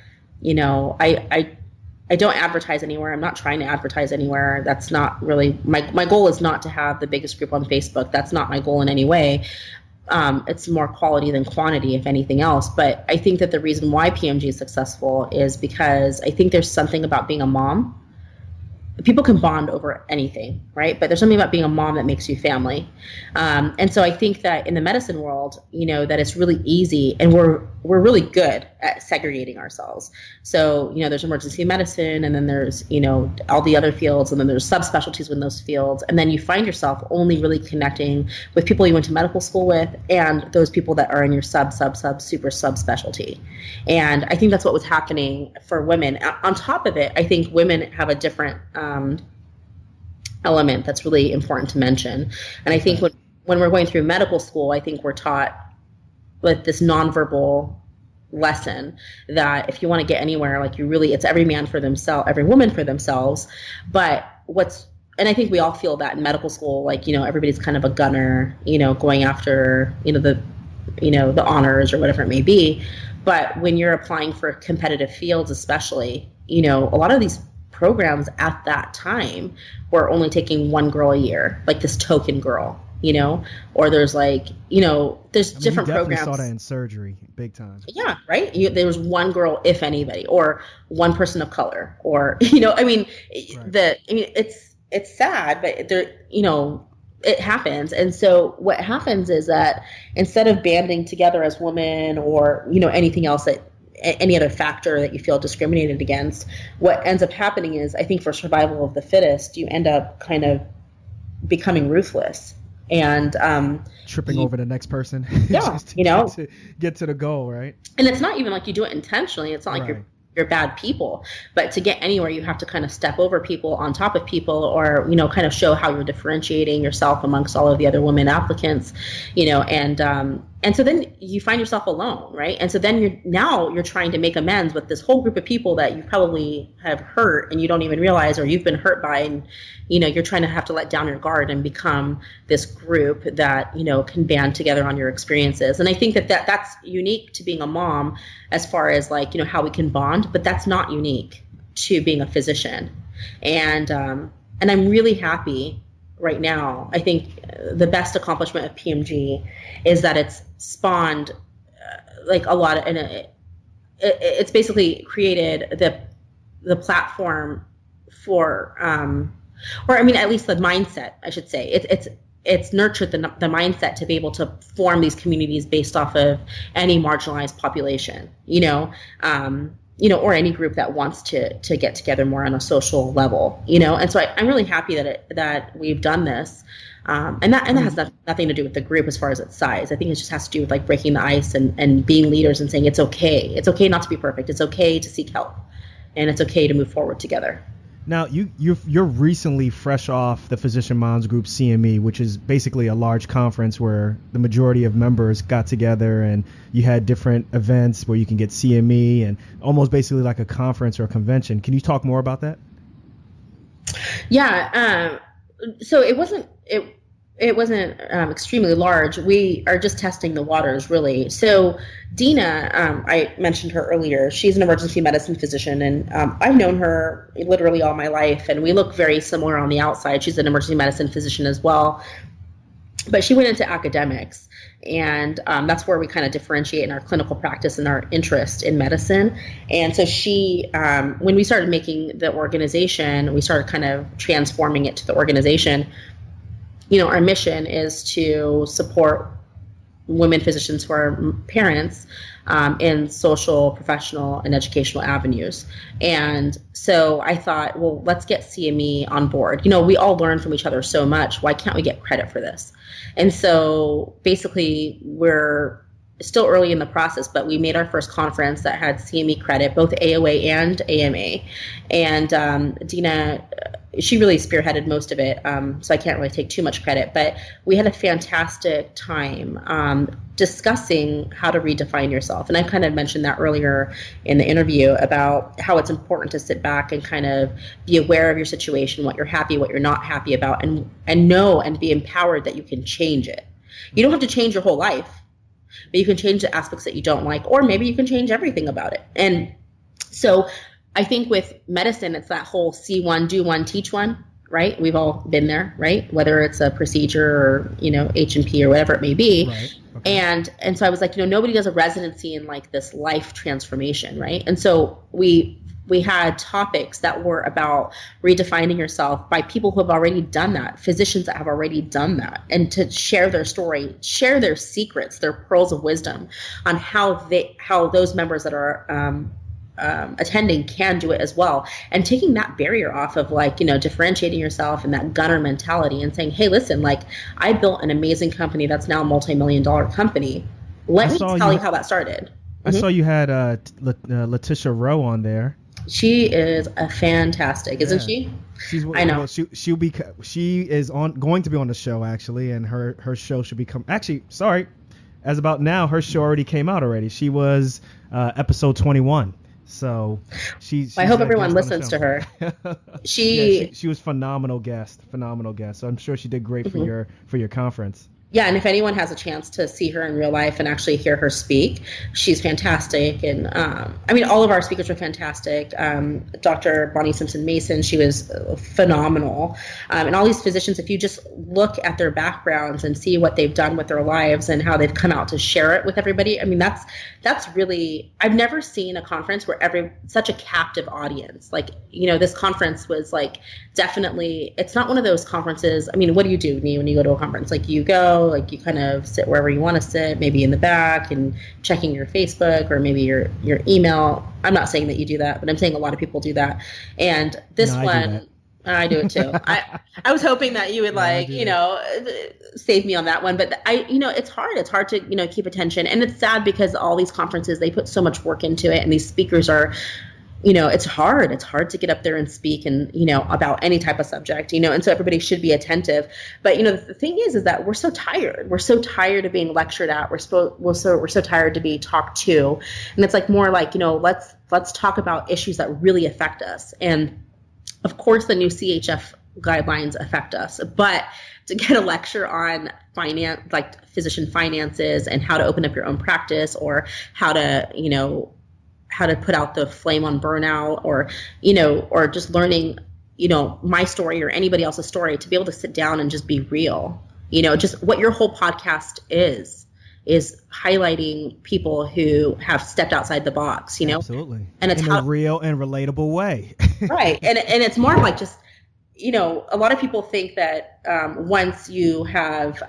I don't advertise anywhere. I'm not trying to advertise anywhere. That's not really my goal is not to have the biggest group on Facebook. That's not my goal in any way. It's more quality than quantity, if anything else. But I think that the reason why PMG is successful is because I think there's something about being a mom. People can bond over anything, right? But there's something about being a mom that makes you family. And so I think that in the medicine world, that it's really easy and we're really good at segregating ourselves. So, there's emergency medicine and then there's, all the other fields and then there's subspecialties within those fields. And then you find yourself only really connecting with people you went to medical school with and those people that are in your super subspecialty. And I think that's what was happening for women. On top of it, I think women have a different element that's really important to mention. And I think when we're going through medical school, I think we're taught this nonverbal lesson that if you want to get anywhere, it's every man for themselves, every woman for themselves. But and I think we all feel that in medical school, everybody's kind of a gunner, going after, the honors or whatever it may be. But when you're applying for competitive fields, especially, a lot of these programs at that time were only taking one girl a year, this token girl, or there's there's different programs. Saw that in surgery big time. Yeah. Right. There was one girl, if anybody, or one person of color, or, Right. it's sad, but there, it happens. And so what happens is that instead of banding together as women or, anything else that any other factor that you feel discriminated against, what ends up happening is, I think for survival of the fittest, you end up kind of becoming ruthless and tripping over the next person. Yeah, just to get to the goal, right? And it's not even like you do it intentionally. It's not like Right. you're bad people, but to get anywhere, you have to kind of step over people, on top of people, or, kind of show how you're differentiating yourself amongst all of the other women applicants, and so then you find yourself alone, right? And so then you're trying to make amends with this whole group of people that you probably have hurt and you don't even realize, or you've been hurt by, and, you're trying to have to let down your guard and become this group that, can band together on your experiences. And I think that's unique to being a mom as far as like, how we can bond, but that's not unique to being a physician. And I'm really happy right now. I think the best accomplishment of PMG is that it's spawned like a lot of, and it's basically created the platform for, or I mean, at least the mindset, I should say. It's nurtured the mindset to be able to form these communities based off of any marginalized population, or any group that wants to get together more on a social level, And so I'm really happy that we've done this. And that has nothing to do with the group as far as its size. I think it just has to do with like breaking the ice and being leaders and saying it's okay. It's okay not to be perfect. It's okay to seek help, and it's okay to move forward together. Now, you're recently fresh off the Physician Moms Group CME, which is basically a large conference where the majority of members got together and you had different events where you can get CME and almost basically like a conference or a convention. Can you talk more about that? Yeah. So it wasn't extremely large. We are just testing the waters, really. So Dina, I mentioned her earlier. She's an emergency medicine physician, and I've known her literally all my life, and we look very similar on the outside. She's an emergency medicine physician as well, but she went into academics, and that's where we kind of differentiate in our clinical practice and our interest in medicine. And so she, when we started making the organization, we started kind of transforming it to the organization. Our mission is to support women physicians who are parents in social, professional, and educational avenues. And so I thought, well, let's get CME on board. We all learn from each other so much. Why can't we get credit for this? And so basically we're still early in the process, but we made our first conference that had CME credit, both AOA and AMA. And Dina, she really spearheaded most of it, so I can't really take too much credit. But we had a fantastic time discussing how to redefine yourself. And I kind of mentioned that earlier in the interview about how it's important to sit back and kind of be aware of your situation, what you're happy, what you're not happy about, and know and be empowered that you can change it. You don't have to change your whole life, but you can change the aspects that you don't like, or maybe you can change everything about it. And so I think with medicine, it's that whole see one, do one, teach one, right? We've all been there, right? Whether it's a procedure or, H&P or whatever it may be. Right. Okay. And so I was like, nobody does a residency in like this life transformation, right? And so we had topics that were about redefining yourself by people who have already done that, physicians that have already done that, and to share their story, share their secrets, their pearls of wisdom on how those members that are attending can do it as well, and taking that barrier off of like, differentiating yourself and that gunner mentality and saying, hey, listen, like I built an amazing company that's now a multi-million-dollar company. Let me tell you how that started. I saw you had Letitia Rowe on there. She is a fantastic, isn't she? I know. Well, she is going to be on the show actually, and her show should be as about now, her show already came out already. She was episode 21. So she's I hope everyone listens to her. She was phenomenal guest. So I'm sure she did great for your conference. Yeah, and if anyone has a chance to see her in real life and actually hear her speak, she's fantastic. And all of our speakers were fantastic. Dr. Bonnie Simpson Mason, she was phenomenal. And all these physicians, if you just look at their backgrounds and see what they've done with their lives and how they've come out to share it with everybody, that's really, I've never seen a conference where such a captive audience. Like, this conference was like, definitely, it's not one of those conferences. What do you do when you go to a conference? Like, you go, like, you kind of sit wherever you want to sit, maybe in the back and checking your Facebook or maybe your email. I'm not saying that you do that, but I'm saying a lot of people do that. And this one, I do it too. I was hoping that you would save me on that one, but it's hard. It's hard to, keep attention. And it's sad because all these conferences, they put so much work into it, and these speakers are, it's hard. It's hard to get up there and speak and, about any type of subject, and so everybody should be attentive. But, the thing is that we're so tired. We're so tired of being lectured at. We're so tired to be talked to. And it's like more like, let's talk about issues that really affect us. And of course, the new CHF guidelines affect us, but to get a lecture on finance, like physician finances and how to open up your own practice, or how to put out the flame on burnout, or just learning, my story or anybody else's story, to be able to sit down and just be real, just what your whole podcast is highlighting people who have stepped outside the box, Absolutely. And it's in a real and relatable way. Right. And it's more like just, a lot of people think that once you have,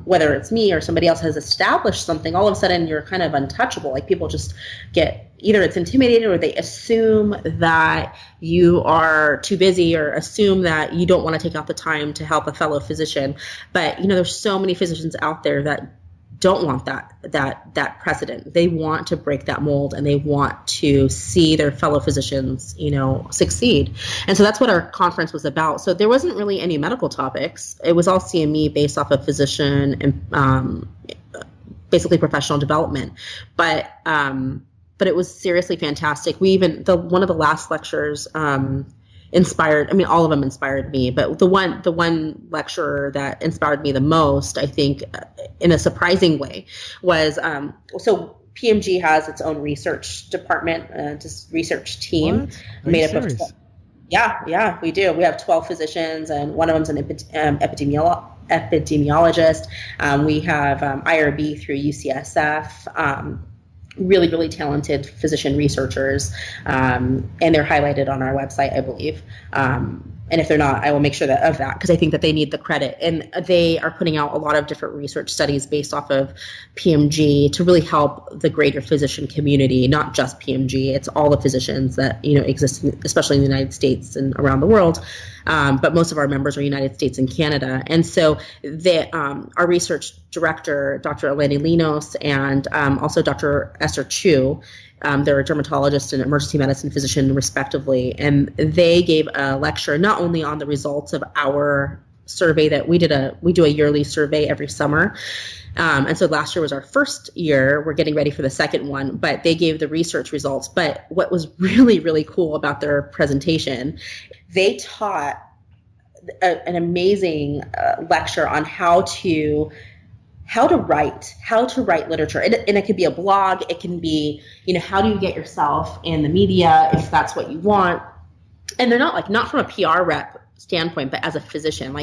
whether it's me or somebody else has established something, all of a sudden you're kind of untouchable. Like, people just get, either it's intimidated, or they assume that you are too busy, or assume that you don't want to take out the time to help a fellow physician. But, there's so many physicians out there that don't want that precedent. They want to break that mold, and they want to see their fellow physicians, succeed. And so that's what our conference was about. So there wasn't really any medical topics. It was all CME based off of physician and basically professional development. But it was seriously fantastic. One of the last lectures inspired, all of them inspired me, but the one lecturer that inspired me the most, I think, in a surprising way, was so PMG has its own research department, just research team made up of. Yeah, we do. We have 12 physicians, and one of them's an epidemiologist. We have IRB through UCSF. Really, really talented physician researchers, and they're highlighted on our website, I believe. And if they're not, I will make sure of that, because I think that they need the credit. And they are putting out a lot of different research studies based off of PMG to really help the greater physician community, not just PMG. It's all the physicians that exist, especially in the United States and around the world. But most of our members are United States and Canada. And so our research director, Dr. Eleni Linos, and also Dr. Esther Chu, they're a dermatologist and emergency medicine physician, respectively. And they gave a lecture not only on the results of our survey that we do a yearly survey every summer. And so last year was our first year. We're getting ready for the second one, but they gave the research results. But what was really, really cool about their presentation, they taught an amazing lecture on how to write literature. And it could be a blog. It can be, how do you get yourself in the media if that's what you want? And they're not from a PR rep standpoint, but as a physician,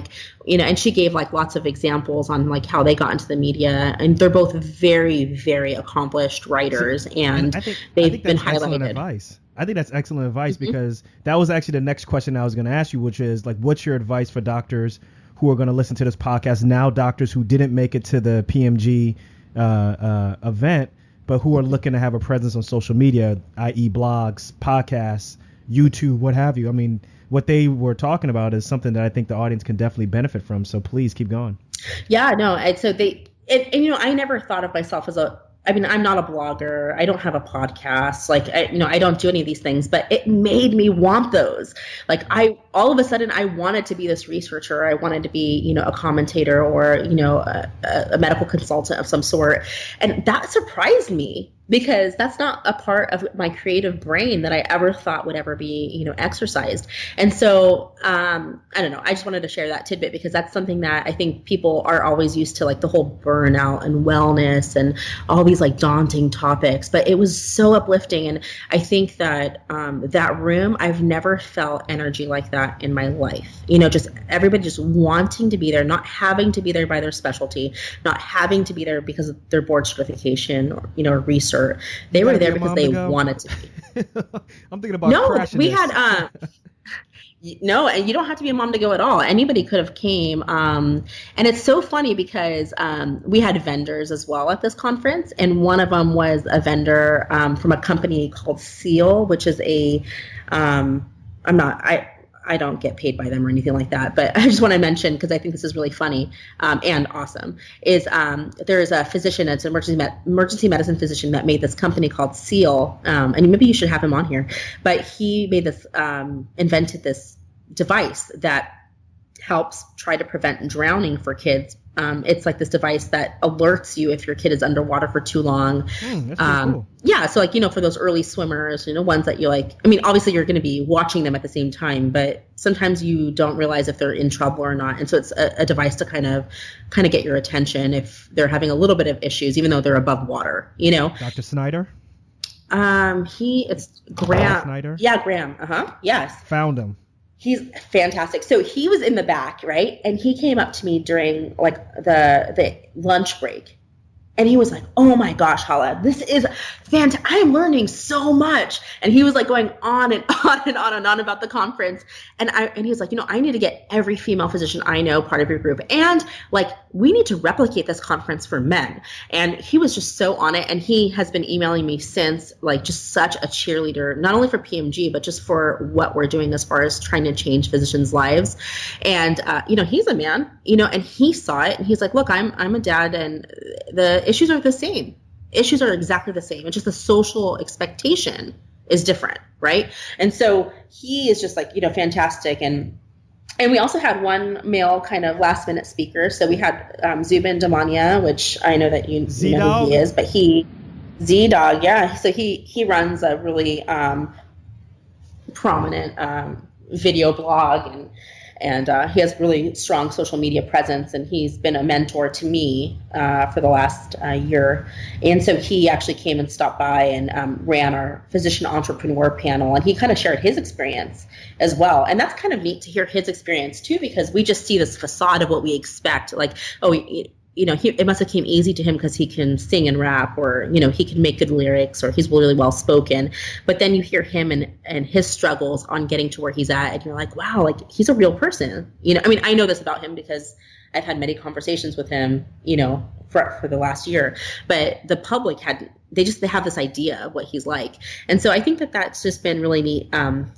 and she gave lots of examples on how they got into the media, and they're both very, very accomplished writers, and they've been highlighted. Advice. I think that's excellent advice, because that was actually the next question I was going to ask you, which is what's your advice for doctors who are going to listen to this podcast now, doctors who didn't make it to the PMG event, but who are looking to have a presence on social media, i.e. blogs, podcasts, YouTube, what have you. What they were talking about is something that I think the audience can definitely benefit from. So please keep going. Yeah, no. And so I never thought of myself as I'm not a blogger. I don't have a podcast. I don't do any of these things, but it made me want those. All of a sudden I wanted to be this researcher. I wanted to be, a commentator, or, a medical consultant of some sort. And that surprised me because that's not a part of my creative brain that I ever thought would ever be, exercised. And so, I don't know. I just wanted to share that tidbit because that's something that I think people are always used to, like the whole burnout and wellness and all these like daunting topics. But it was so uplifting. And I think that that room, I've never felt energy like that in my life. Just everybody just wanting to be there, not having to be there by their specialty, not having to be there because of their board certification or research. They were there because they wanted to be. I'm thinking about crashing we this. had no, and you don't have to be a mom to go at all. Anybody could have came. And it's so funny because we had vendors as well at this conference, and one of them was a vendor from a company called Seal, which is I don't get paid by them or anything like that, but I just want to mention, because I think this is really funny and awesome, is there is a physician, it's an emergency medicine physician that made this company called Seal, and maybe you should have him on here, but he made this, invented this device that helps try to prevent drowning for kids. It's like this device that alerts you if your kid is underwater for too long. That's pretty cool. Yeah. So like, for those early swimmers, ones that you like, I mean, obviously you're going to be watching them at the same time, but sometimes you don't realize if they're in trouble or not. And so it's a device to kind of get your attention if they're having a little bit of issues, even though they're above water, Dr. Snyder? It's Graham. Snyder? Yeah, Graham. Yes. Found him. He's fantastic. So he was in the back, right? And he came up to me during like the lunch break. And he was like, "Oh my gosh, Hala, this is fantastic. I'm learning so much." And he was like going on and on and on and on about the conference. And he was like, I need to get every female physician I know part of your group. And like, we need to replicate this conference for men. And he was just so on it. And he has been emailing me since, like just such a cheerleader, not only for PMG, but just for what we're doing as far as trying to change physicians' lives. And, he's a man, and he saw it and he's like, "Look, I'm a dad and the issues are the same. Issues are exactly the same. It's just the social expectation is different, right?" And so he is just like, fantastic. And we also had one male kind of last minute speaker. So we had Zubin Damania, which I know that you know who he is, but Z-Dog, yeah. So he runs a really prominent video blog and he has really strong social media presence, and he's been a mentor to me for the last year. And so he actually came and stopped by and ran our physician entrepreneur panel, and he kind of shared his experience as well. And that's kind of neat to hear his experience too, because we just see this facade of what we expect, like, oh, it must have came easy to him because he can sing and rap, or, he can make good lyrics, or he's really well spoken. But then you hear him and his struggles on getting to where he's at, and you're like, wow, like he's a real person. I mean, I know this about him because I've had many conversations with him, for the last year, but the public they have this idea of what he's like. And so I think that that's just been really neat.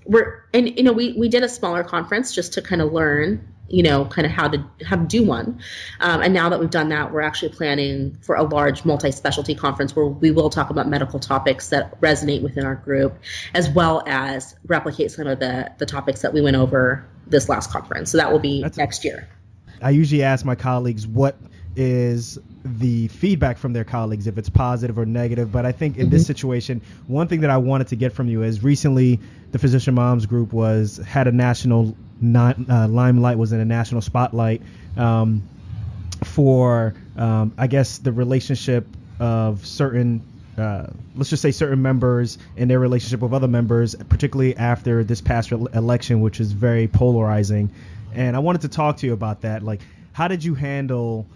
We did a smaller conference just to kind of learn, kind of how to do one. And now that we've done that, we're actually planning for a large multi-specialty conference where we will talk about medical topics that resonate within our group, as well as replicate some of the topics that we went over this last conference. So that will be next year. I usually ask my colleagues what is the feedback from their colleagues, if it's positive or negative. But I think in this situation, one thing that I wanted to get from you is recently the Physician Moms Group had a national limelight, was in a national spotlight for, I guess, the relationship of certain, let's just say certain members and their relationship with other members, particularly after this past election, which is very polarizing. And I wanted to talk to you about that. Like, how did you handle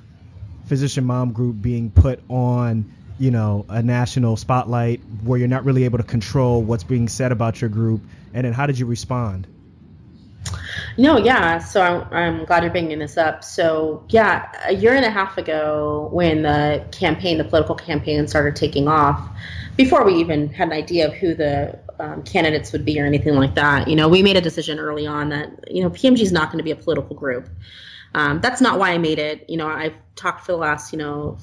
Physician Mom Group being put on, a national spotlight where you're not really able to control what's being said about your group? And then how did you respond? Yeah. So I'm glad you're bringing this up. So yeah, a year and a half ago, when the political campaign started taking off, before we even had an idea of who the candidates would be or anything like that, we made a decision early on that, PMG is not going to be a political group. That's not why I made it. I've talked for the last,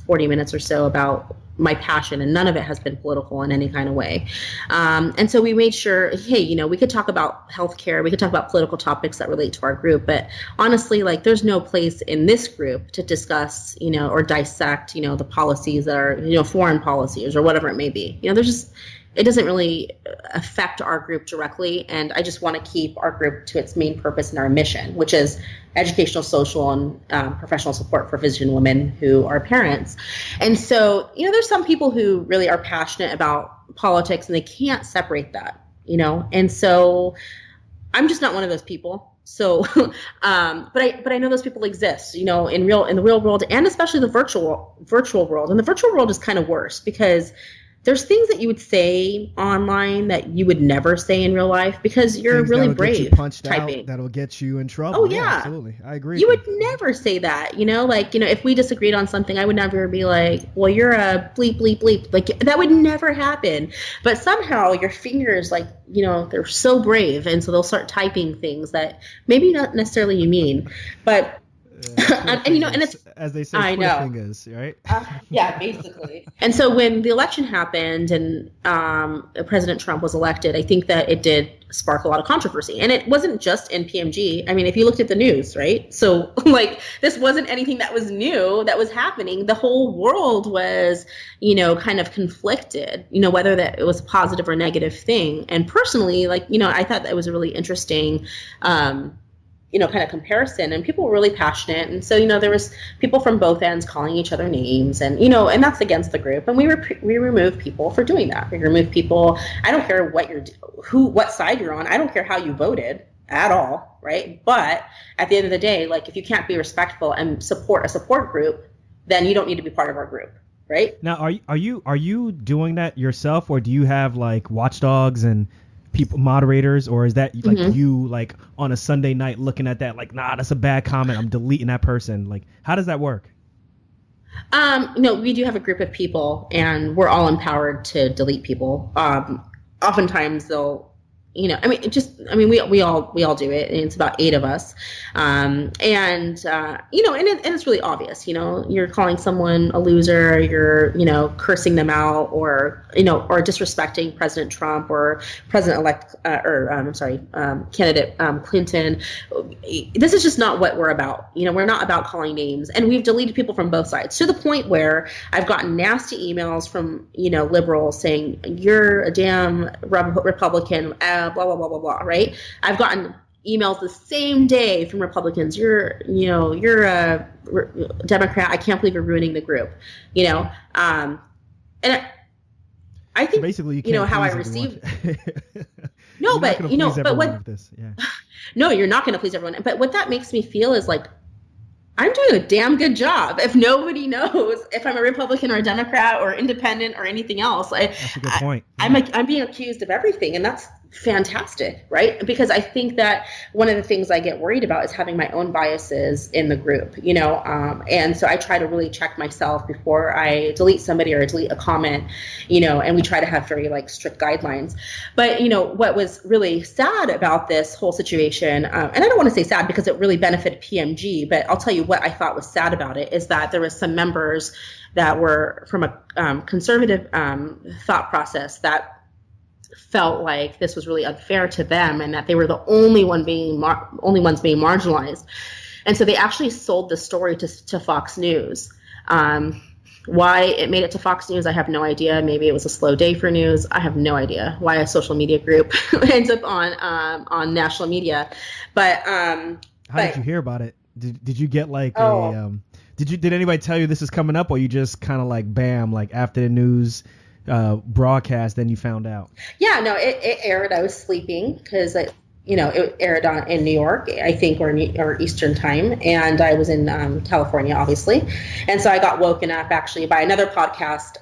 40 minutes or so about my passion, and none of it has been political in any kind of way. And so we made sure, hey, you know, we could talk about healthcare, we could talk about political topics that relate to our group, but honestly, like, there's no place in this group to discuss, you know, or dissect, you know, the policies that are, you know, foreign policies or whatever it may be. You know, there's just, it doesn't really affect our group directly. And I just want to keep our group to its main purpose and our mission, which is educational, social, and professional support for physician women who are parents. And so, you know, there's some people who really are passionate about politics and they can't separate that, you know, and so I'm just not one of those people. So, but I know those people exist, you know, in the real world, and especially the virtual world. And the virtual world is kind of worse because there's things that you would say online that you would never say in real life because you're Things really that'll brave get you punched typing. Out, that'll get you in trouble. Oh, yeah. Absolutely. I agree. You would never say that, you know, like, you know, if we disagreed on something, I would never be like, well, you're a bleep, bleep, bleep. Like, that would never happen. But somehow your fingers, like, you know, they're so brave. And so they'll start typing things that maybe not necessarily you mean, but and you know, and it's, as they say, I know, fingers, right? Yeah, basically. And so when the election happened and President Trump was elected, I think that it did spark a lot of controversy. And it wasn't just in PMG. I mean, if you looked at the news, right? So like, this wasn't anything that was new that was happening. The whole world was, you know, kind of conflicted, you know, whether that it was a positive or negative thing. And personally, like, you know, I thought that was a really interesting you know, kind of comparison, and people were really passionate. And so, you know, there was people from both ends calling each other names, and, you know, and that's against the group. And we remove people for doing that. We remove people. I don't care what side you're on. I don't care how you voted at all. Right. But at the end of the day, like, if you can't be respectful and support a support group, then you don't need to be part of our group. Right. Now, are you doing that yourself, or do you have like watchdogs and people, moderators, or is that like you like on a Sunday night looking at that like, nah, that's a bad comment, I'm deleting that person? Like, how does that work? No, we do have a group of people, and we're all empowered to delete people. Oftentimes they'll, you know, we all do it, and it's about 8 of us. You know, and it's really obvious, you know, you're calling someone a loser, you're, you know, cursing them out, or, you know, or disrespecting President Trump or President-elect, candidate Clinton. This is just not what we're about. You know, we're not about calling names, and we've deleted people from both sides, to the point where I've gotten nasty emails from, you know, liberals saying, you're a damn Republican, blah, blah, blah, blah, blah, right? I've gotten emails the same day from Republicans. You're a Democrat. I can't believe you're ruining the group, you know? And I think, basically, you know, how I receive. No, but, you know, but what, no, you're not going to please everyone. But what that makes me feel is like, I'm doing a damn good job. If nobody knows if I'm a Republican or a Democrat or independent or anything else, that's a good point. I'm being accused of everything, and that's fantastic, right? Because I think that one of the things I get worried about is having my own biases in the group, you know, and so I try to really check myself before I delete somebody or delete a comment, you know, and we try to have very like strict guidelines. But, you know, what was really sad about this whole situation, and I don't want to say sad because it really benefited PMG, but I'll tell you what I thought was sad about it is that there was some members that were from a conservative thought process that felt like this was really unfair to them, and that they were the only ones being marginalized. And so they actually sold the story to Fox News. Why it made it to Fox News, I have no idea. Maybe it was a slow day for news. I have no idea why a social media group ends up on national media. But how did you hear about it? Did you get like did anybody tell you this is coming up, or you just kind of like bam, like after the news broadcast, then you found out? Yeah, no, it aired. I was sleeping because it aired in New York, I think, or Eastern time, and I was in California, obviously, and so I got woken up actually by another podcast.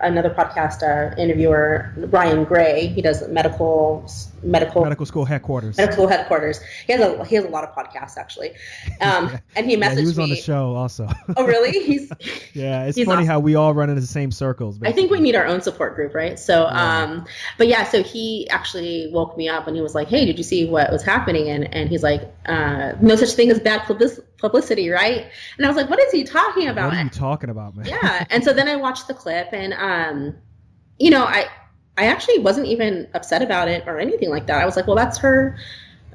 Another podcast interviewer, Ryan Gray. He does medical school headquarters. He has a lot of podcasts actually, and he messaged me. He was on the show also. Oh really? It's funny awesome. How we all run into the same circles. Basically. I think we need our own support group, right? So, so he actually woke me up and he was like, "Hey, did you see what was happening?" And he's like, "No such thing as bad publicity, right? And I was like, what is he talking about? What are you talking about, man? Yeah. And so then I watched the clip, and, you know, I actually wasn't even upset about it or anything like that. I was like, well, that's her,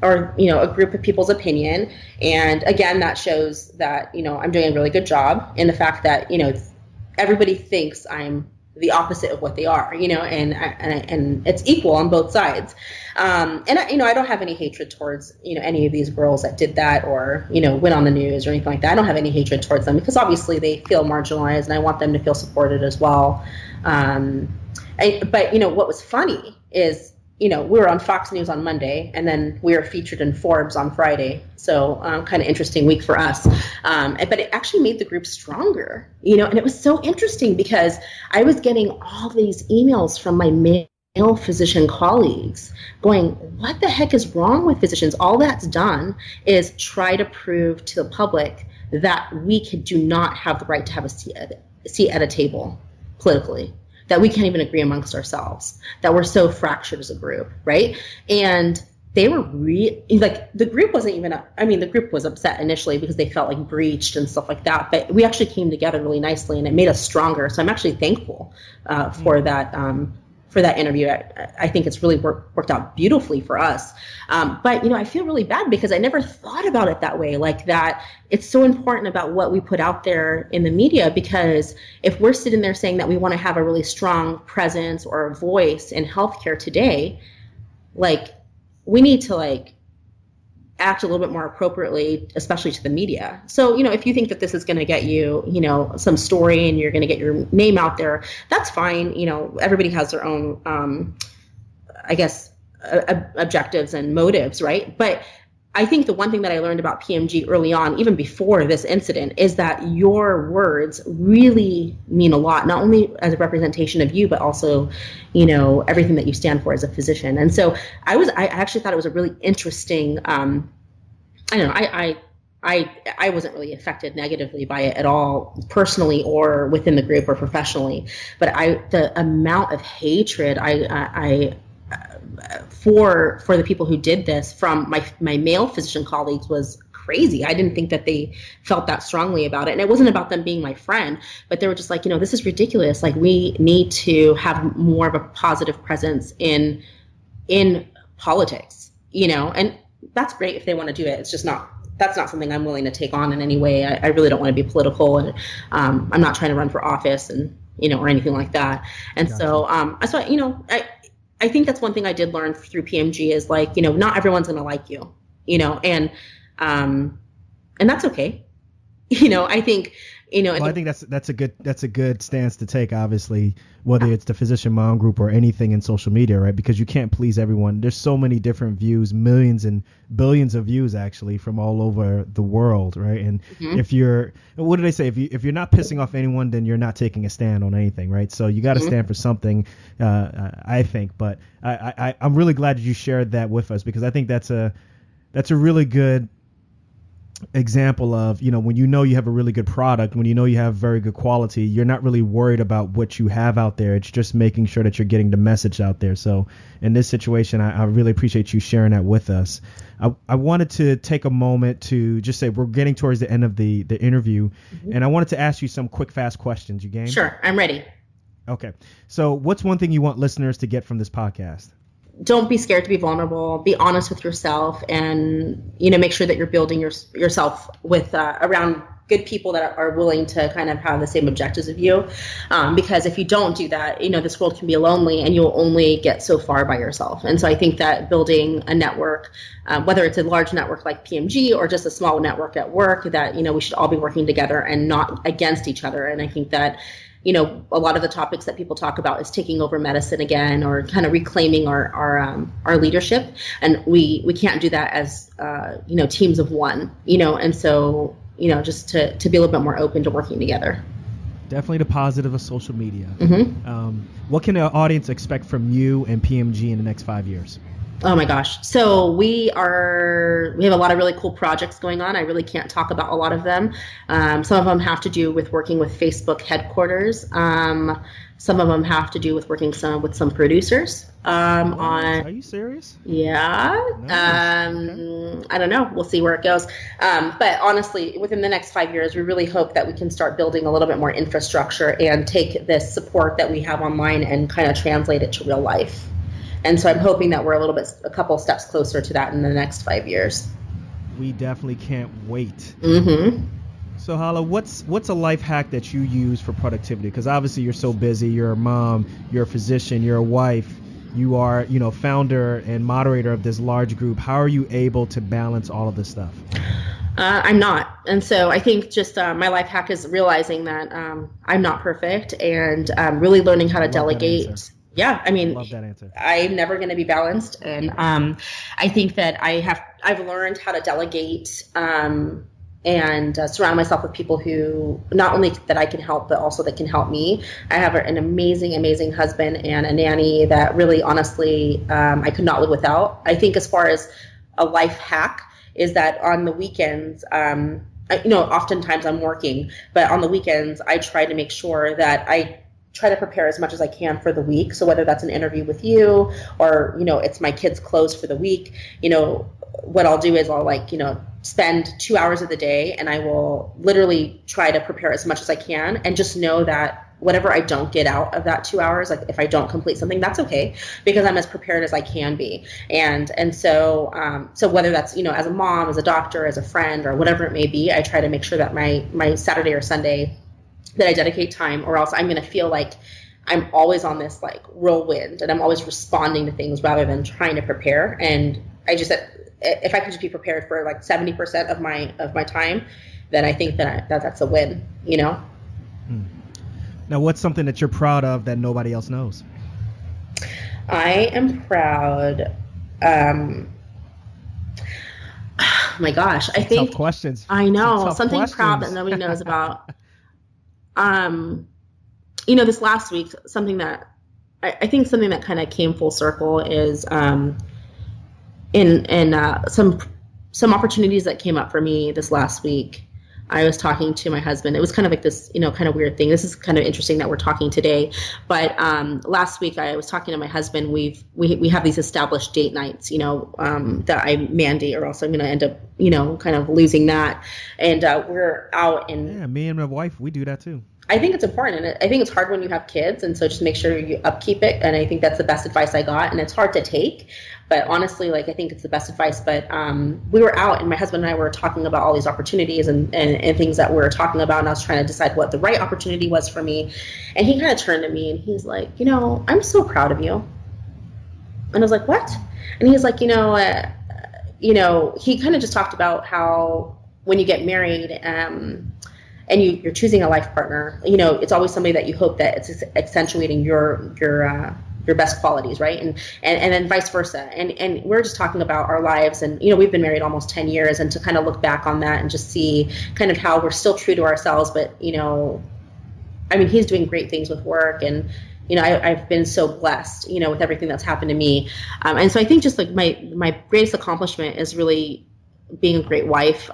or, you know, a group of people's opinion. And again, that shows that, you know, I'm doing a really good job in the fact that, you know, everybody thinks I'm the opposite of what they are, you know, and it's equal on both sides. And you know, I don't have any hatred towards, you know, any of these girls that did that or, you know, went on the news or anything like that. I don't have any hatred towards them because obviously they feel marginalized and I want them to feel supported as well. But, you know, what was funny is, you know, we were on Fox News on Monday and then we were featured in Forbes on Friday. So kind of interesting week for us. But it actually made the group stronger, you know, and it was so interesting because I was getting all these emails from my male physician colleagues going, what the heck is wrong with physicians? All that's done is try to prove to the public that we do not have the right to have a seat at a table politically, that we can't even agree amongst ourselves, that we're so fractured as a group, right? And they were like, the group wasn't even, the group was upset initially because they felt like breached and stuff like that, but we actually came together really nicely and it made us stronger. So I'm actually thankful for that interview. I think it's really worked out beautifully for us. But, you know, I feel really bad because I never thought about it that way, like that it's so important about what we put out there in the media, because if we're sitting there saying that we want to have a really strong presence or a voice in healthcare today, like we need to like act a little bit more appropriately, especially to the media. So, you know, if you think that this is going to get you, you know, some story and you're going to get your name out there, that's fine. You know, everybody has their own, I guess, objectives and motives, right? But I think the one thing that I learned about PMG early on, even before this incident, is that your words really mean a lot, not only as a representation of you, but also, you know, everything that you stand for as a physician. And so I actually thought it was a really interesting, I wasn't really affected negatively by it at all, personally or within the group or professionally. But the amount of hatred for the people who did this from my male physician colleagues was crazy. I didn't think that they felt that strongly about it. And it wasn't about them being my friend, but they were just like, you know, this is ridiculous. Like, we need to have more of a positive presence in politics, you know, and that's great if they want to do it. It's just that's not something I'm willing to take on in any way. I really don't want to be political, and I'm not trying to run for office and, you know, or anything like that. And gotcha. So, you know, I think that's one thing I did learn through PMG is, like, you know, not everyone's going to like you, you know, and that's okay. You know, I think, you know, well, I think that's a good stance to take, obviously, whether it's the Physician Mom Group or anything in social media, right? Because you can't please everyone. There's so many different views, millions and billions of views actually from all over the world, right? And if you're, what do they say? If you're not pissing off anyone, then you're not taking a stand on anything, right? So you got to stand for something, I think. But I'm really glad that you shared that with us, because I think that's a really good example of, you know, when you know you have a really good product, when you know you have very good quality, you're not really worried about what you have out there. It's just making sure that you're getting the message out there. So in this situation, I really appreciate you sharing that with us. I wanted to take a moment to just say we're getting towards the end of the interview, and I wanted to ask you some quick, fast questions. You game? Sure, I'm ready. Okay. So what's one thing you want listeners to get from this podcast? Don't be scared to be vulnerable. Be honest with yourself, and, you know, make sure that you're building yourself with around good people that are willing to kind of have the same objectives of you. Because if you don't do that, you know, this world can be lonely, and you'll only get so far by yourself. And so I think that building a network, whether it's a large network like PMG or just a small network at work, that, you know, we should all be working together and not against each other. And I think that, you know, a lot of the topics that people talk about is taking over medicine again, or kind of reclaiming our leadership. And we can't do that as, you know, teams of one, you know, and so, you know, just to be a little bit more open to working together. Definitely the positive of social media. What can the audience expect from you and PMG in the next 5 years? Oh my gosh. So we have a lot of really cool projects going on. I really can't talk about a lot of them. Some of them have to do with working with Facebook headquarters. Some of them have to do with working with some producers. Are you serious? Yeah. Nice. Okay. I don't know. We'll see where it goes. But honestly, within the next 5 years, we really hope that we can start building a little bit more infrastructure and take this support that we have online and kind of translate it to real life. And so I'm hoping that we're a couple steps closer to that in the next 5 years. We definitely can't wait. Mm-hmm. So Hala, what's a life hack that you use for productivity? Because obviously you're so busy. You're a mom, you're a physician, you're a wife, you are, founder and moderator of this large group. How are you able to balance all of this stuff? I'm not. And so I think just my life hack is realizing that I'm not perfect and really learning how to delegate. Yeah, I mean, love that answer. I'm never going to be balanced, and I think that I've learned how to delegate and surround myself with people who not only that I can help, but also that can help me. I have an amazing husband and a nanny that really, honestly, I could not live without. I think as far as a life hack is that on the weekends, oftentimes I'm working, but on the weekends I try to make sure that I try to prepare as much as I can for the week. So whether that's an interview with you or, it's my kids' clothes for the week, what I'll do is I'll spend 2 hours of the day and I will literally try to prepare as much as I can and just know that whatever I don't get out of that 2 hours, like if I don't complete something, that's okay because I'm as prepared as I can be. And so whether that's, as a mom, as a doctor, as a friend, or whatever it may be, I try to make sure that my Saturday or Sunday that I dedicate time, or else I'm going to feel like I'm always on this whirlwind and I'm always responding to things rather than trying to prepare. And I just said, if I could just be prepared for 70% of my time, then I think that's a win, Now, what's something that you're proud of that nobody else knows? I am proud. Oh my gosh, I think tough questions. I know something questions. Proud that nobody knows about. This last week, something that I think something that kind of came full circle is in some opportunities that came up for me this last week. I was talking to my husband. It was kind of like this, kind of weird thing. This is kind of interesting that we're talking today. But last week I was talking to my husband. We have these established date nights, that I mandate, or else I'm going to end up, kind of losing that. And we're out and yeah, me and my wife, we do that too. I think it's important, and I think it's hard when you have kids, and so just make sure you upkeep it. And I think that's the best advice I got, and it's hard to take, but honestly, I think it's the best advice. But we were out, and my husband and I were talking about all these opportunities and things that we were talking about, and I was trying to decide what the right opportunity was for me. And he kind of turned to me, and he's like, I'm so proud of you. And I was like, what? And he's like, he kind of just talked about how when you get married, and you're choosing a life partner, it's always somebody that you hope that it's accentuating your best qualities, right? And then vice versa. And we're just talking about our lives, and we've been married almost 10 years, and to kind of look back on that and just see kind of how we're still true to ourselves, but he's doing great things with work, and I've been so blessed, with everything that's happened to me. And so I think just my greatest accomplishment is really being a great wife.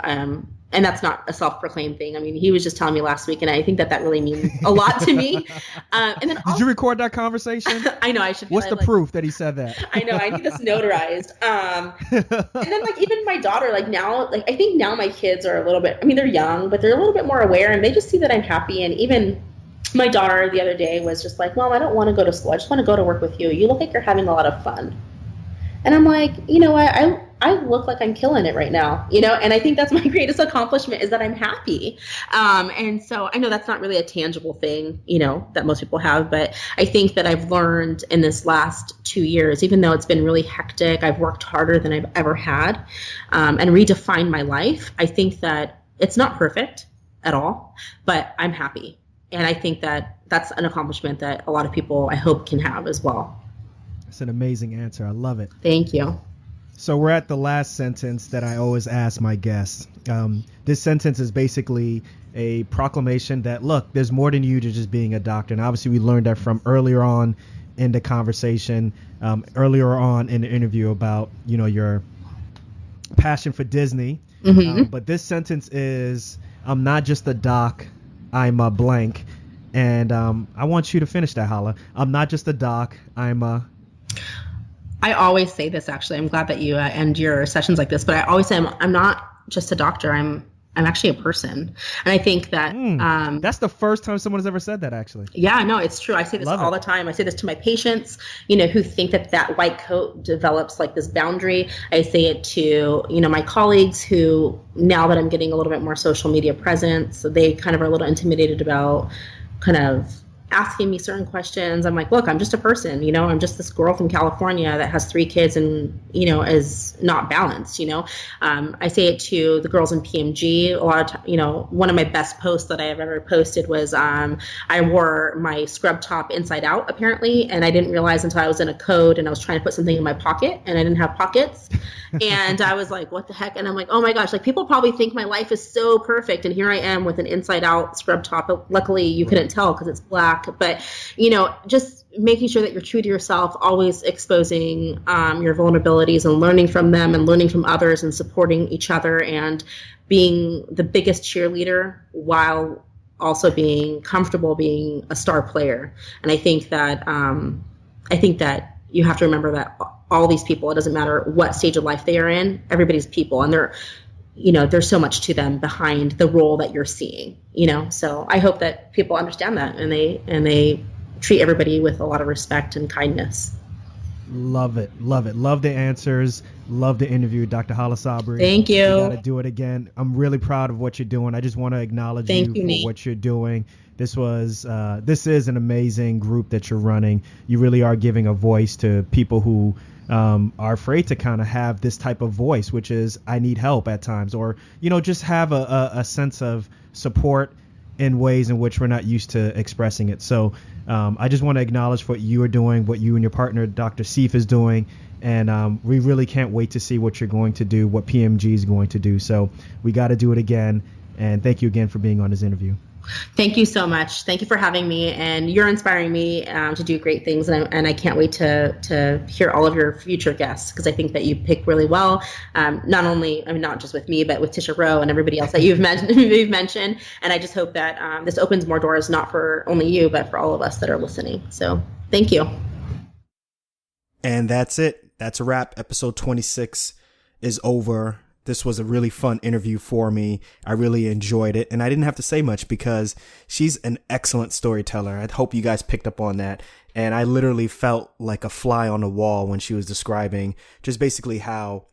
And that's not a self-proclaimed thing. He was just telling me last week, and I think that really means a lot to me. And then did you record that conversation? I know I should. What's the proof that he said that? I know I need this notarized. And then even my daughter, now, I think now my kids are a little bit. They're young, but they're a little bit more aware, and they just see that I'm happy. And even my daughter the other day was just like, "Mom, I don't want to go to school. I just want to go to work with you. You look like you're having a lot of fun." And I'm like, you know what? I look like I'm killing it right now, and I think that's my greatest accomplishment is that I'm happy. And so I know that's not really a tangible thing, that most people have, but I think that I've learned in this last 2 years, even though it's been really hectic, I've worked harder than I've ever had, and redefined my life. I think that it's not perfect at all, but I'm happy. And I think that that's an accomplishment that a lot of people, I hope, can have as well. That's an amazing answer. I love it. Thank you. So we're at the last sentence that I always ask my guests. This sentence is basically a proclamation that, look, there's more than you to just being a doctor. And obviously we learned that from earlier on in the conversation earlier on in the interview about, your passion for Disney. But this sentence is, I'm not just a doc, I'm a blank. And I want you to finish that, Hala. I'm not just a doc, I'm a... I always say this, actually. I'm glad that you end your sessions like this, but I always say I'm not just a doctor. I'm actually a person. And I think that... that's the first time someone has ever said that, actually. Yeah, no, it's true. I say this all the time. I say this to my patients, who think that white coat develops like this boundary. I say it to, my colleagues who, now that I'm getting a little bit more social media presence, so they kind of are a little intimidated about kind of asking me certain questions. I'm like, look, I'm just a person, I'm just this girl from California that has 3 kids and, is not balanced, I say it to the girls in PMG a lot of time. One of my best posts that I have ever posted was, I wore my scrub top inside out apparently. And I didn't realize until I was in a code and I was trying to put something in my pocket and I didn't have pockets. And I was like, what the heck? And I'm like, oh my gosh, like people probably think my life is so perfect. And here I am with an inside out scrub top. But luckily you couldn't tell because it's black. But, just making sure that you're true to yourself, always exposing your vulnerabilities and learning from them and learning from others and supporting each other and being the biggest cheerleader while also being comfortable being a star player. And I think that you have to remember that all these people, it doesn't matter what stage of life they are in, everybody's people, and there's so much to them behind the role that you're seeing, so I hope that people understand that and they treat everybody with a lot of respect and kindness. Love it. Love the answers. Love the interview, Dr. Hala Sabry. Thank you. You got to do it again. I'm really proud of what you're doing. I just want to acknowledge you for what you're doing. This is an amazing group that you're running. You really are giving a voice to people who are afraid to kind of have this type of voice, which is I need help at times, or, just have a sense of support in ways in which we're not used to expressing it. So I just want to acknowledge what you are doing, what you and your partner, Dr. Seif, is doing. And we really can't wait to see what you're going to do, what PMG is going to do. So we got to do it again. And thank you again for being on this interview. Thank you so much. Thank you for having me, and you're inspiring me to do great things. And I can't wait to hear all of your future guests, because I think that you pick really well. Not just with me, but with Tisha Rowe and everybody else that you've mentioned. And I just hope that this opens more doors, not for only you, but for all of us that are listening. So thank you. And that's it. That's a wrap. Episode 26 is over. This was a really fun interview for me. I really enjoyed it. And I didn't have to say much because she's an excellent storyteller. I hope you guys picked up on that. And I literally felt like a fly on the wall when she was describing just basically how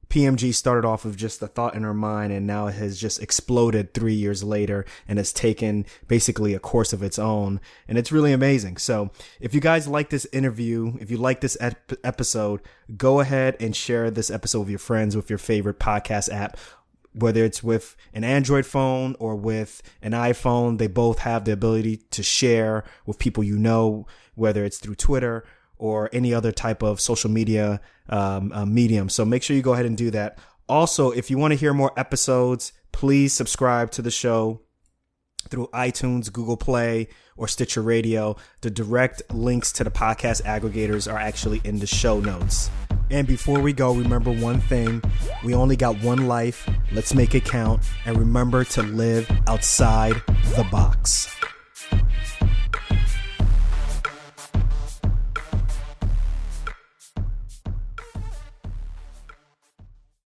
PMG started off with just a thought in her mind, and now it has just exploded 3 years later and has taken basically a course of its own. And it's really amazing. So if you guys like this interview, if you like this episode, go ahead and share this episode with your friends, with your favorite podcast app, whether it's with an Android phone or with an iPhone. They both have the ability to share with people whether it's through Twitter or any other type of social media medium. So make sure you go ahead and do that. Also, if you want to hear more episodes, please subscribe to the show through iTunes, Google Play, or Stitcher Radio. The direct links to the podcast aggregators are actually in the show notes. And before we go, remember one thing. We only got one life. Let's make it count. And remember to live outside the box.